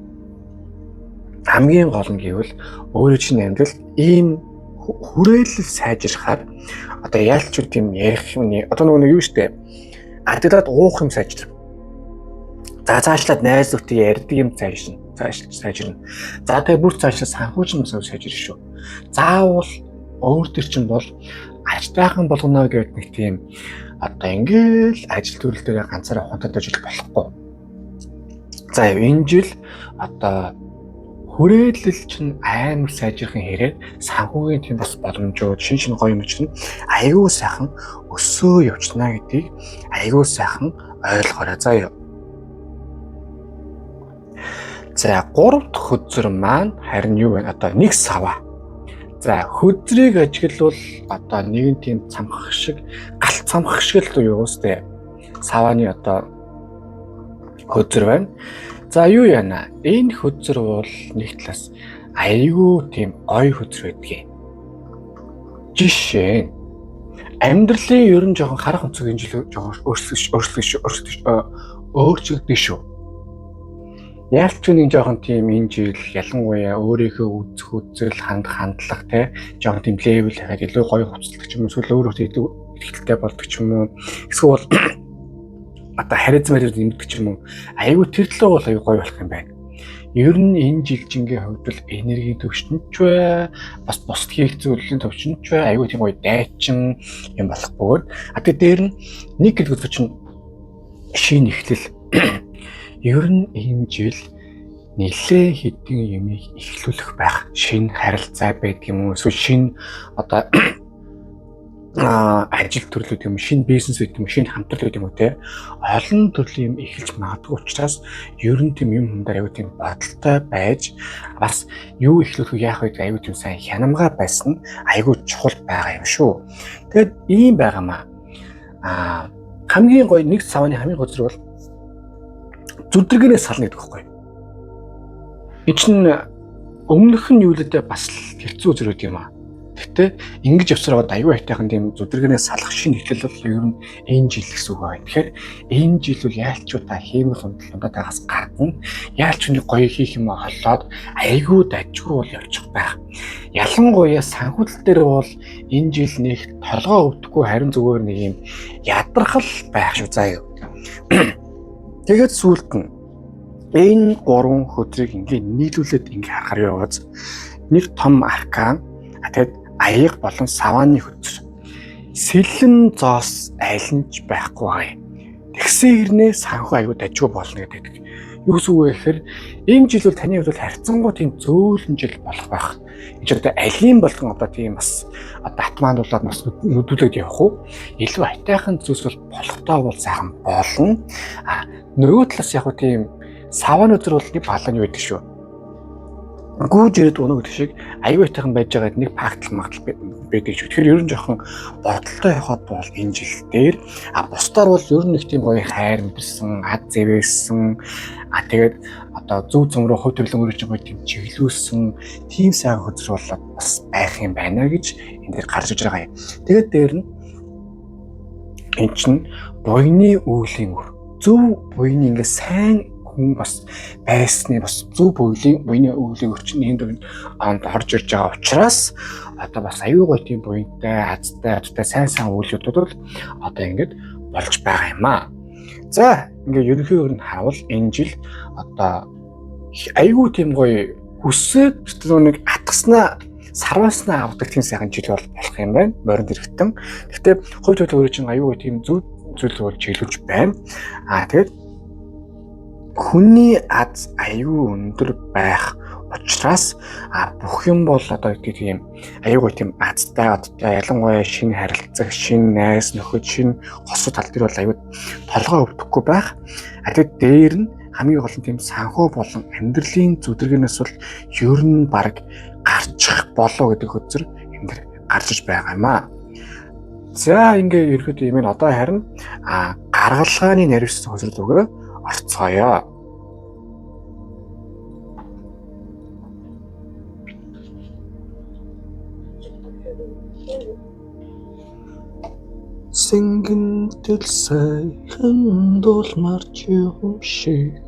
хамгийн гол нь гэвэл өөрөө чинь амьдрал ийм хүрээлэл сайжрахаар одоо яалчуд юм ярих юм одоо нөгөө юу штэ ардаад уух юм сайжрах. За цаашлаад найз нөхдөд ярьдаг юм сайжирна. За тэгээ бүр цаашлаад санхүүжин мөсөв сайжирна шүү. Заавал өөр төр чинь бол ажтайхан болгоно гэдэг нэг тийм одоо ингээл ажил төрөл дээр ганцаараа хонтоод ажиллах болохгүй. За энэ жил одоо хүрээлэл чинь амар сайжрахын хэрэг санхүүгийн тийм бас боломжууд шин гоё юм чинь аягүй сайхан өсөө явчихна гэдгийг аягүй сайхан ойлгоорой заяа. За 3 дахь хөзөр маань харин юу вэ? Одоо нэг сава. За хөзрийг ажиглавал одоо нэгэн тийм цамхах шиг галт цамхах шиг л юу өстэй. Саваны одоо хөзөр байна. За юу яана? Энэ хөзөр бол нэг талаас аягүй тийм гоё хөзөр байдгийг. Жишээ нь амьдралын ер нь жоохон харах өнцөг энэ жил жоохон өөрчлөгдөж шүү. Яалч нь жоохон тийм энэ жил ялангуяа өөрийнхөө үзэх үзэл хандлага те жоохон тийм левел хагаад илүү гоё хувцалдаг юм эсвэл өөрөө ихтэй болдог ч юм уу эсвэл одоо харизмаар нэмдэг ч юм уу айгүй тэр төлөө бол айгүй гоё болох юм байна. Ер нь энэ жилжингийн хувьд бол энергийн төвчнч бай бас бусд хийх зүйлийн төвчнч бай айгүй тийм гоё дайчин юм болох бөгөөд тэгээд дээр нь нэг гэдэг чинь шинэ эхлэл. Ер нь энэ жил нэлээ хэдэн юмыг эхлүүлэх байх. Шинэ харилцаа байдаг юм уу? Эсвэл шинэ одоо ажил төрлүүд юм, шинэ бизнес гэдэг юм, шинэ хамтрал гэдэг юм уу те. Олон төрлийн юм эхэлж магадгүй учраас ер нь тийм юм хүндээ аюу тийм бодолтой байж бас юу эхлүүлэх вэ яах вэ аюу тийм сайн хянамга байсан аюу чухал байгаа юм шүү. Тэгэд ийм байгаамаа. Хамгийн гоё нэг савны хамгийн гол зүйл бол зүдрэгнээс сална гэдэг байхгүй. Энэ чинь өмнөх нь юу л дээ бас хэцүү зэрэг юм аа. Гэтэ ингэж явсараад аюу айтайхан тийм зүдрэгнээс салах шинэ хэлэл бол ер нь энэ жил гэсэн үг байна. Тэгэхээр энэ жил бол яалчуудаа хиймэл хөндлөндөө тагаас гадна яалч хүний гоё хийх юм холлоод аюу дажгүй бол явчих байх. Ялангуяа санхүүл дээр бол энэ жил нэг толгоо өвдөхгүй харин зүгээр нэг юм ядрахал байх шүү заяа. Тэгээд сүүлд нь энэ 3 хөдрийг ингээ нийлүүлээд ингээ харахаар яваад нэг том аркан тэгээд аяг болон савааны хөдөр сэлэн зоос айлнж байхгүй байгаа юм. Тэгсэн хэрнээ санхүү аюу дажгүй болно гэдэг. Юу гэсэн үг вэ гэхээр энэ жил бол таны хувьд харьцангуй тийм зөөлөн жил болох байх. Энэ ч одоо алийн болгон одоо тийм бас одоо атмаануулаад бас нүдүүлээд явах уу? Илүү айтайхан зүйлс бол болохтой бол сайхан болно. Нөгөө талаас яг тийм савааны өдөр бол нэг балааны байдаг шүү. Гүүж ирээд өнөө гэдэг шиг аюу айтайхан байж байгаад нэг фактл байдаг шүү. Тэгэхээр ер нь жоохон бодолтой явахад бол энэ жил дээр бусдаар бол ер нь нэг тийм гоё хайр мэдэрсэн, ад зэвээсэн тэгээд одоо зөв зам руу хувь төрлөн өрөж байгаа тийм чиглүүлсэн тийм сайхан хөдөр болоод бас байх юм байна гэж энэ дээр гарч иж байгаа юм. Тэгээд дээр нь энэ чинь буйны өвлийн өр. Зөв буйны ингээ сайн хүн бас байсны бас зөв буйны өвлийн өрчин энд онд орж ирж байгаа учраас одоо бас аюу гой тийм буйнтай азтай сайн үйлүүдүүд бол одоо ингэж болж байгаа юм аа. За ингээ ерөнхийдөө нь харуул энэ жил одоо аюу тийм гоё хүсээд нэг атгаснаа сарвааснаа авдаг тийм сайхан жил болох юм байна. Морин дэрэгтэн. Гэхдээ хувь төлөв чинь аюу тийм зүйл бол чиглүүлж байна. Тэгээд хүний аз аюу өндөр байх учраас бүх юм бол одоо тийм аюугүй тийм азтай ялангуяа шинэ харилцаг, шинэ найз нөхөд, шинэ хосууд тал дээр бол аюу толгой өвдөхгүй байх. Тэгээд дээр нь хамгийн гол нь тийм санхүү болон амьдралын зүдрэгнээс бол ер нь баг гарчих болоо гэдэг хөзөр энэ дэр гарч иж байгаа юм аа. За ингээ ерөөдөө юм энэ одоо харин гаргалгааны наривсан хөзөр зүгөө орцгоё. Сэнгэнтэл сайхан дуулмарч юм шиг.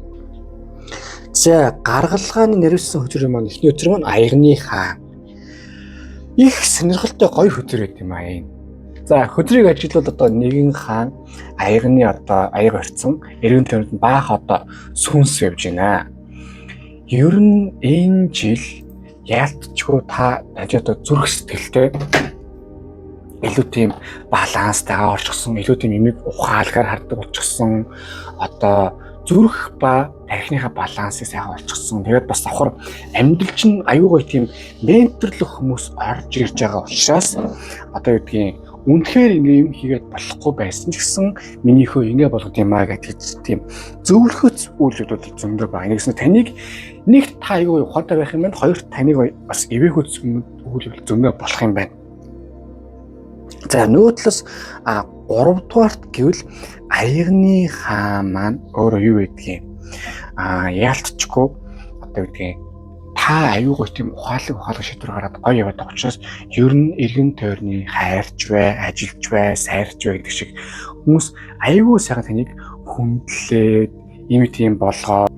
За гаргалгааны наривсан хөзөр маань эхний өдөр маань аягны хаан. Их сонирхолтой гоё хөзөр байт юм аа энэ. За хөдрийг ажиглал одоо нэгэн хаан аягны одоо аяг орцсон эргэн тойронд баах одоо сүнс явж байна. Ер нь энэ жил яалтчгүй та одоо зүрх сэтгэлтэй илүү тийм баланстайгаа орчихсон, илүү тийм юмыг ухаалгаар хардаг болчихсон, одоо зүрх ба тархиныхаа балансыг сайхан олчихсон. Тэгээд бас давхар амьдрал чинь аюу гоё тийм менторлох хүмүүс орж ирж байгаа учраас одоо гэдгийг үнэхээр ингэ юм хийгээд болохгүй байсан ч гэсэн минийхөө ингэ болгох юм аа гэж тийм зөвлөхөц үйлдэлүүд зөндөө байна. Нэгс таныг нэг та аюу ухаантай байх юм байна. Хоёр таныг бас ивэхөц үйлдэл зөндөө болох юм байна. За нөгөө талаас 3 дугаарт гэвэл аягны хаан маань өөрөө юу гэдгийг яалтчгүй одоо гэдгийг та аюугүй тийм ухаалаг шийдвэр гаргаад гоё яваад байгаа учраас ер нь эргэн тойрны хайрч бай, ажилч бай, сайрч бай гэдэг шиг хүмүүс аюугүй сайхан таныг хүндлээд ийм тийм болгоо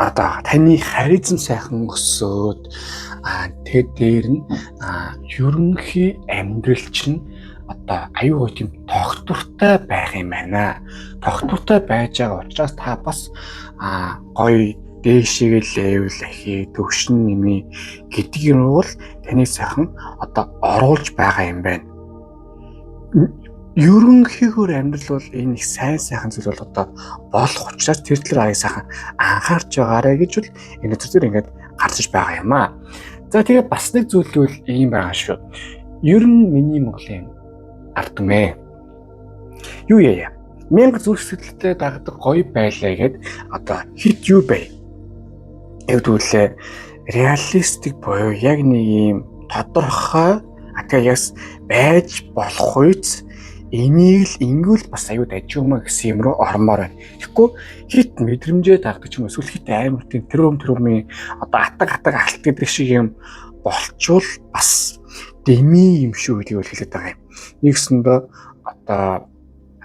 одоо таны харизм сайхан өсөөд тэгээд дээр нь ерөнхий амьдрал чинь одоо аюугүй тийм тогтвортой байх юм байна. Тогтвортой байж байгаа учраас та бас гоё дээшээ левел ахи төвшин нэмий гэдэг юм бол таны сайхан одоо оруулж байгаа юм байна. Ерөнхийдөө амьдрал бол энэ их сайхан зүйл бол одоо болох учраас тэр талаар аяа сайхан анхаарч байгаарэ гэж бол энэ төр ингээд гарч байгаа юм аа. За тэгээд бас нэг зүйл бол ийм байгаа шүү. Ер нь миний Монголын ардмэ. Юу яа? Мянга зүрх сэтгэлтэй дагдаг гоё байлаа гэд одоо хит юу бай? Эвдүүлээ реалистик буюу яг нэг юм тодорхой яг байж болох үйц энийг л ингүүл бас аюуд ажиумаа гэсэн юм руу ормоор байна. Тэгэхгүй хит мэдрэмжээ дагдаг юм эсвэл хит амар тийм тэрүүмийн одоо атаг алт гэдэг шиг юм болчвол бас дэми юм шүү гэдгийг хэлээд байгаа юм. Нэгсэндээ одоо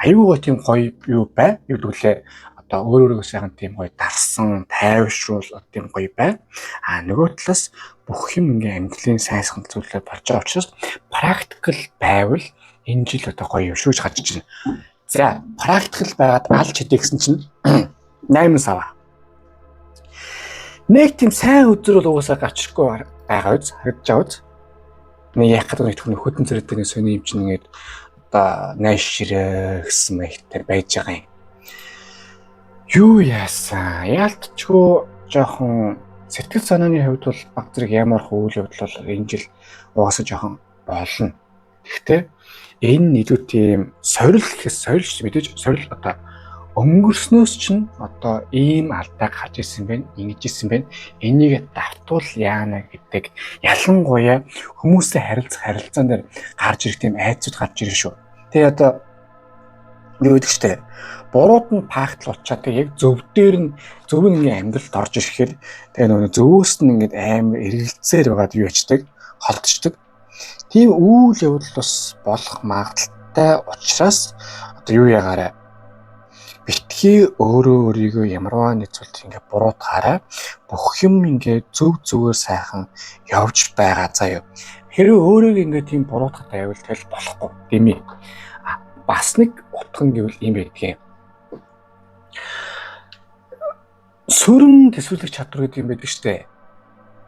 аюугаа тийм гоё юу бай. Юудгүлээ одоо өөрөөрөө сайхан тийм гоё дарсан, тайвшруул тийм гоё бай. Нөгөө талаас бүх юм ингээм амьдралын сайхан зүйлээр болж байгаа учраас практикл байвал энэ жил одоо гоё юм шүүж гарч ичнэ. За, практикл байгаад алж хэдий гэсэн чинь 8 сава. Нэг тийм сайн өдөр бол угаасаа гарчихгүй байгаа үз, харагдаж байгаа үз. Нэг яах гэдэг нэг түүний хөдөн зэрэгтэй нэг сони юм чинь ингээд одоо найш ширээ гэсэн мэйтэр байж байгаа юм. Юу яасан? Яалтчгүй жоохон сэтгэл санааны хувьд бол баг зэрэг ямар үйл явдал бол энэ жил угаасаа жоохон болно. Гэхдээ энэ илүү тийм сорил мэдээж сорил одоо өнгөрснөөс чинь одоо ийм алдаа гарч ирсэн байна, ингэж ирсэн байна. Энийг давтуул яана гэдэг ялангуяа хүмүүстэй харилцаан дээр гарч ирэх тийм айцуд гарч ирнэ шүү. Тэгээ одоо юу гэдэг чтэй бурууд нь пактл болчаад яг зөв нь ингээ амьдралд орж ирэхээр тэгээ нөгөө зөвөөс нь ингээд амар эргэлцээр байгаад юу ячдаг, холдчихдаг. Тийм үйл явдал бас болох магадaltaй учраас одоо юу ягаарай битгий өөрийгөө ямарваа нэг зүйлд ингээ буруутгаарай. Бүх юм ингээ зөвөр сайхан явж байгаа заяа. Хэрэв өөрийгөө ингээ тийм буруутгах байвал тэл болохгүй тийм ээ. Бас нэг утган гэвэл юм байдгийг. Сүрэн төсвөлөх чадвар гэдэг юм байдаг штэ.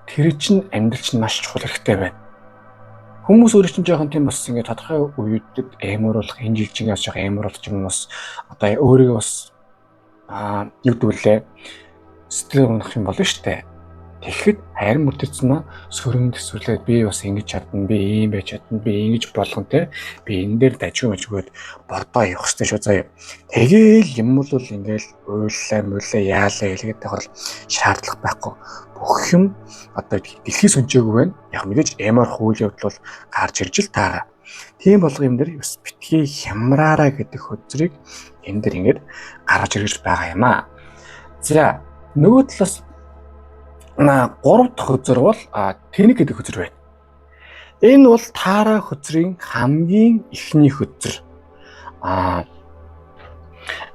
Тэр чинь амьдрал чинь маш чухал хэрэгтэй байна. Хүмүүс өөрөө чинь жоохон тийм бас ингээ тодорхой үеүүдэд эмөөруулах, энэ жилчингээс жоохон эмөөруулах юм бас одоо өөрийгөө бас юу гэдүүлээ сэтгэл унах юм болно штэ. Тэгэхэд харин мөртөцнө сөрөн төсвөлээд би бас ингэж чадна, би ийм байж чадна, би ингэж болгон те би энэ дээр дажгүй бордоо явах хэрэгтэй шүү заяа. Тэгээл юм бол ингээл уйлаа яалаа хэлгээд байгаа бол шаардлага байхгүй. Бүх юм одоо дэлхий сүнжээгүй байна. Яг мэдээж эморх үйл явдал бол гарч ирж л таараа. Тийм болго юм дээр бас битгий хямраараа гэдэг хөзрийг энэ дэр ингээд гаргаж ирж байгаа юм аа. За нөгөө талаас 3 дахь хөзөр бол тэнэг гэдэг хөзөр байна. Энэ бол таараа хөзрийн хамгийн ихний хөзөр.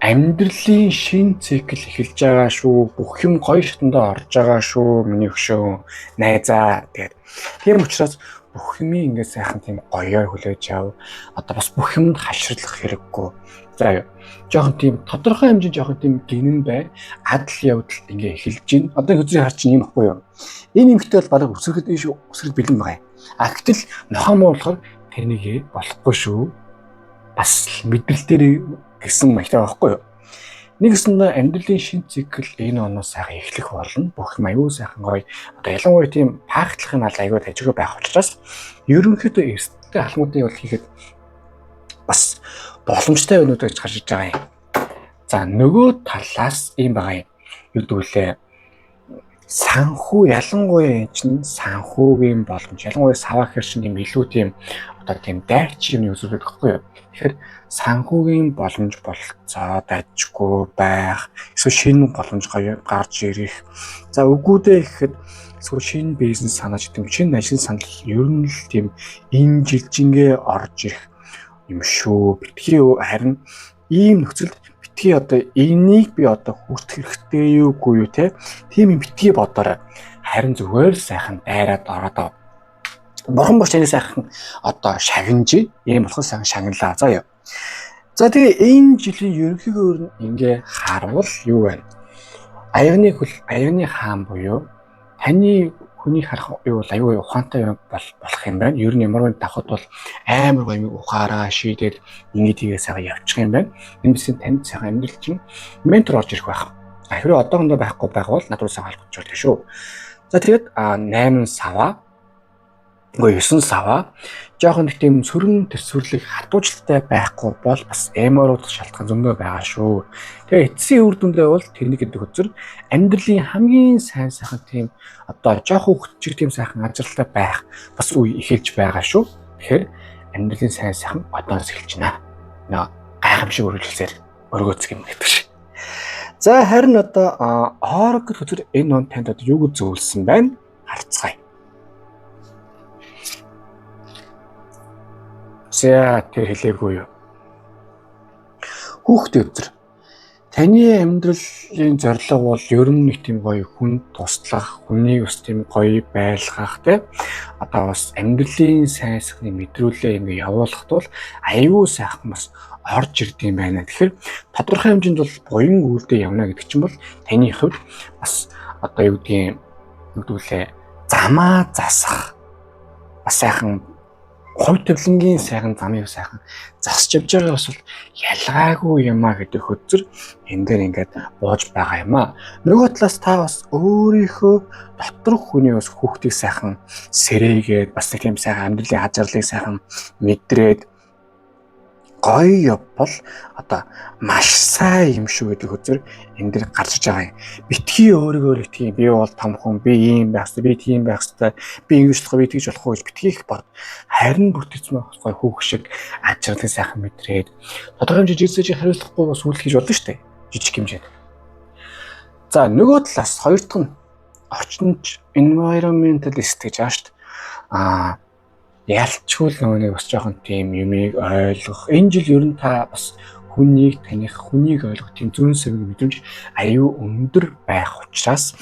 Амьдралын шин цикл эхэлж байгаа шүү. Бүх юм гоё шатандаа орж байгаа шүү. Миний хөшөө найзаа тэгээд тийм учраас бүх юм ингээд сайхан тийм гоёор хүлээж ав. Одоо бас бүх юмд хаширлах хэрэггүй. За жоохон тийм тодорхой хэмжээнд жоохон тийм гинэн бай. Адал явдал ингээ эхэлж гин. Одоо хөзрийг харж юм ихгүй юу? Энэ эмхтэй бол бараг өсрөхөд бэлэн байгаа юм. Гэтэл нохоо муу болохоор тэрнийг болохгүй шүү. Бас мэдрэл дээр гэсэн маягтай байхгүй юу? Нэгсэндээ амьдралын шин цикл энэ оноос сайхан эхлэх болно. Бүх юм аюу сайхан гоё. Одоо ялангуяа тийм пактлахын мал аюу тажиг байх учраас ерөнхийдөө эрсдэлтэй алхмуудыг бол хийхэд бас боломжтой байнууд гэж гарч иж байгаа юм. За нөгөө талаас ийм байгаа юм. Юу гэдүүлээ санхүү ялангуяа энэ чинь санхүүгийн боломж. Ялангуяа саваа гэхэр чинь юм илүү тийм одоо тийм дайрч юм үзүүлэх гэхгүй юу? Тэгэхээр санхүүгийн боломж болцоо дажгүй байх. Эсвэл шинэ боломж гарч ирэх. За үгүүдээ ихэд эсвэл шинэ бизнес санааж гэдэг шинэ ажил санал ер нь л тийм энэ жилжингээ орж ирэх юм шүү. Битгий харин ийм нөхцөлд битгий одоо энийг би одоо хүртэх хэрэгтэй юугүй юу те. Тийм юм битгий бодорой. Харин зүгээр сайхан дайраад ороод бурхан боч энэ сайхан одоо шагнаж ийм болохоо сайхан шагналаа. За яа. За тэгээ энэ жилийн ерөнхийдөө ингээ харвал юу байна? Аягны хаан буюу таны хүний харах юу бол аюу ухаантай болох юм байна. Ер нь ямар нэгэн давхад бол амар гоё ухаараа шийдээд ингэдийгээ сайхан явчих юм байна. Энэсээ танд сайхан амьдрал чинь ментор орж ирэх байх. Хэрвээ одоохондоо байхгүй байгавал надад сайхан холбогдож байна шүү. За тэгээд 8 сава Үгүй 9 сава жоохон нэг тийм сөрөн төсвөрлөх хатуужилтай байхгүй бол бас эморуудах шалтгаан зөндөө байгаа шүү. Тэгээ эцсийн үр дүндээ бол тэрний гэдэг үзэр амьдралын хамгийн сайн сайхан тийм одоо жоохон хүчиг тийм сайхан ажралтай байх бас үе эхэлж байгаа шүү. Тэгэхээр амьдралын сайн сайхан одоос эхэлж байна. Нөө гайхамшиг үргэлжлэлээр өргөөцг юм гэдэг шиг. За харин одоо Oracle үзэр энэ он танд одоо юу зөвлөсөн байна? Харцгаая. За тэр хэлээгүй юу. Хүүхдээ үзэр. Таны амьдралын зорилго бол ер нь нэг тийм гоё хүн туслах, хүнийг бас тийм гоё байлгах тий. Одоо бас амьдралын сайн сайхныг мэдрүүлээ ингэ явуулахд бол аюу сайхан бас орж ирдэм байна. Тэгэхээр тодорхой хэмжээнд бол буян үйлдэл явна гэдэг чинь бол таны хувьд бас одоо юу гэдгийг нэгдүүлээ замаа засах бас сайхан хувь тавилангийн сайхан замыг сайхан засч явж байгаа бас бол ялгаагүй юм а гэдэг хөтзөр энэ дээр ингээд бууж байгаа юм а. Нөгөө талаас та бас өөрийнхөө доторх хүний бас хүүхдийг сайхан сэрээгээд бас нэг тийм сайхан амьдралын ажралыг сайхан мэдрээд гоё явбал одоо маш сайн юм шүү гэдэг хөтзөр энэ дээр гарч иж байгаа юм. Битгий өөрийгөө битгий би бол том хүн, би ийм байх ёстой, би тийм байх ёстой, би ингэж болох, би тэгж болох гэж битгий их бод. Харин бүртгэцмээ гоё хүүх шиг ажралыг сайхан мэдрээд тодорхой хэмжээнд жигсэж хариуцлахгүй бас үйл хийж болно шүү дээ. Жижиг хэмжээнд. За нөгөө талаас хоёр дахь нь орчинч environmentalist гэж ааш ялчгүй л нэг бас жоохон тийм юмыг ойлгох. Энэ жил ер нь та бас хүнийг таних, хүнийг ойлгох тийм зүүн сэвэг мэдрэмж аюу өндөр байх учраас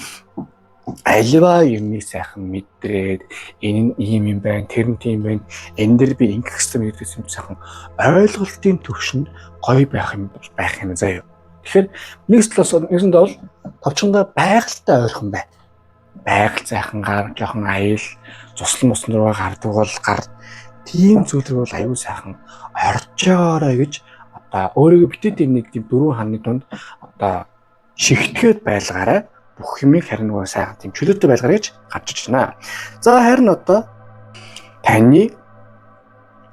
альва юмыг сайхан мэдрээд энэ нь ийм юм байна, тэр нь тийм байна. Энэ дэр би ингэх гэсэн мэдээс юм сайхан ойлголтын төвшөнд гоё байх юм заяа. Тэгэхээр нэг талаас нэгсэнд бол товчондоо байгальтай ойрхон бай. Байгаль сайхан гар, жоохон аял, цуслан мусан руу гардаг бол гар тийм зүйлэр бол аюу сайхан оржоорой гэж одоо өөрийгөө битэд нэг тийм дөрвөн хааны дунд одоо шигтгэхэд байлгаарай. Бүх юмыг харин нөгөө сайхан тийм чөлөөтэй байлгаарай гэж гарч иж байна. За харин одоо таны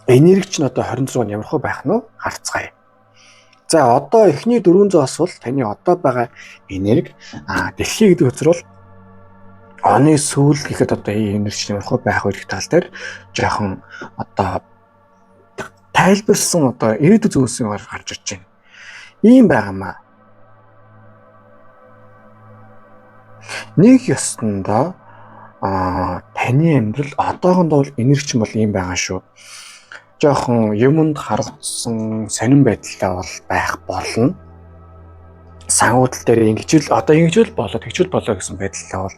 энерги нь одоо 26 нь ямархуу байх нь харцгаая. За одоо эхний 400-аас бол таны одоо байгаа энерги дэлхий гэдэг үзэр бол оны сүүл гэхэд одоо энерги ямархуу байх үеийн тал дээр жоохон одоо тайлбарсан одоо ирээдүйн зүйлсийн гарч ирж байна. Ийм байгаамаа. Нэг ёсондоо таны амьдрал одоохондоо бол энерги бол ийм байгаа шүү. Жоохон юмд харагдсан сонирн байдалтай бол байх болно. Сангуудал дээр ингэж л болоод тэгжүүл болоо гэсэн байдлаа бол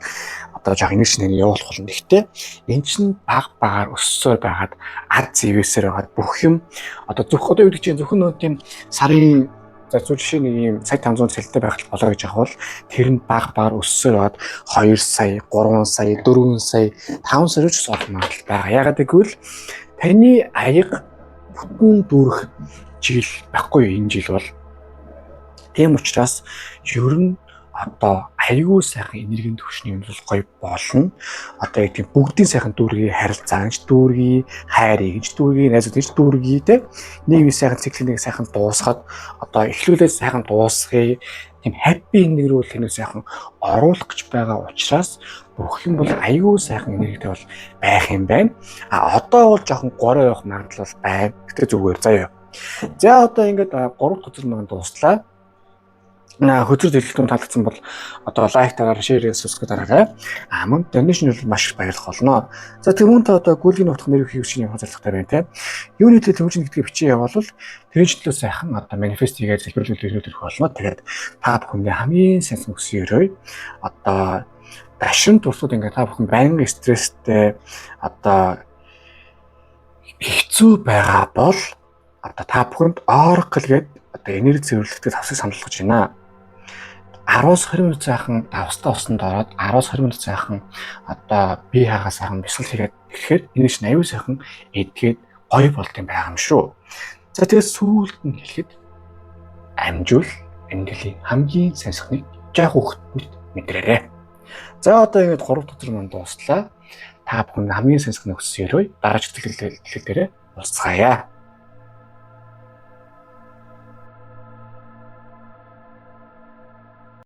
одоо жоох энерги нэг явуулах болно. Гэхдээ эн чинь баг багаар өссөөр байгаад ад зэвээсээр байгаад бүх юм одоо юу гэдэг чинь зөвхөн тийм сарын за жишээ нэг юм сая 500 цэлтэй байх болоо гэж ахвал тэр нь баг багаар өссөөр байгаад 2 сая, 3 сая, 4 сая, 5 сая ч болох магадлал байгаа. Яагаад гэвэл таны аяга бүтэн дүүрэх жил байхгүй энэ жил бол. Тийм учраас ер нь одоо аюул сайхан энергийн төвшний юм бол гоё болно. Одоо яг тийм бүгдийн сайхан дүүргийг харилцаанч дүүргийг, хайрыг дүүргийг, найзуудыг дүүргийг те нийгмийн сайхан циклийг сайхан дуусгаад одоо эхлүүлээд сайхан дуусгая. Тийм happy энерги рүү тэнэг сайхан оруулах гэж байгаа учраас бүх юм бол аюул сайхан энергитэй бол байх юм байна. Одоо бол жоохон гороо явах магадлал байна. Гэтэ зүгээр заяа. За одоо ингээд 3 хөтөр маань дууслаа. Хөтөр дэлгэтэн таалагдсан бол одоо лайк дараарай, шеэрээс сонсгоо дараарай. Мөн донешн бол маш их баярлах болно. За тэрүүн та одоо гүйлгийн утга нэр хийх чинь явах зорилготой байна те. Юуны төлөө төвчн гэдгийг бичиж явбал тэрний төлөө сайхан одоо манифест хийгээд зөвлөлүүд төрөх болно. Тэгээд та бүхэндээ хамгийн сайн өсөөрэй. Одоо дашин туршууд ингээд та бүхэн байнга стресстэй одоо хэцүү байгаа бол одоо та бүхэнд Oracle гэдэг одоо энерги зөвлөлтөд авсыг санал болгож байна. 10-20 минут сайхан давстаа усанд ороод 10-20 минут сайхан одоо бие хаагаас сайхан бясалгал хийгээд тэгэхээр энэ чинь аюу сайхан эдгээд гоё болт юм байгаа юм шүү. За тэгээд сүүлд нь хэлэхэд амжуул амьдралын хамгийн сайн сайхныг жаах хүүхэд мэдрээрэй. За одоо ингэж 3 өдөр манд дууслаа. та бүхэн хамгийн сайн санаа хүссэн өрөө дараач хэлэлтээрээ уулзгаая.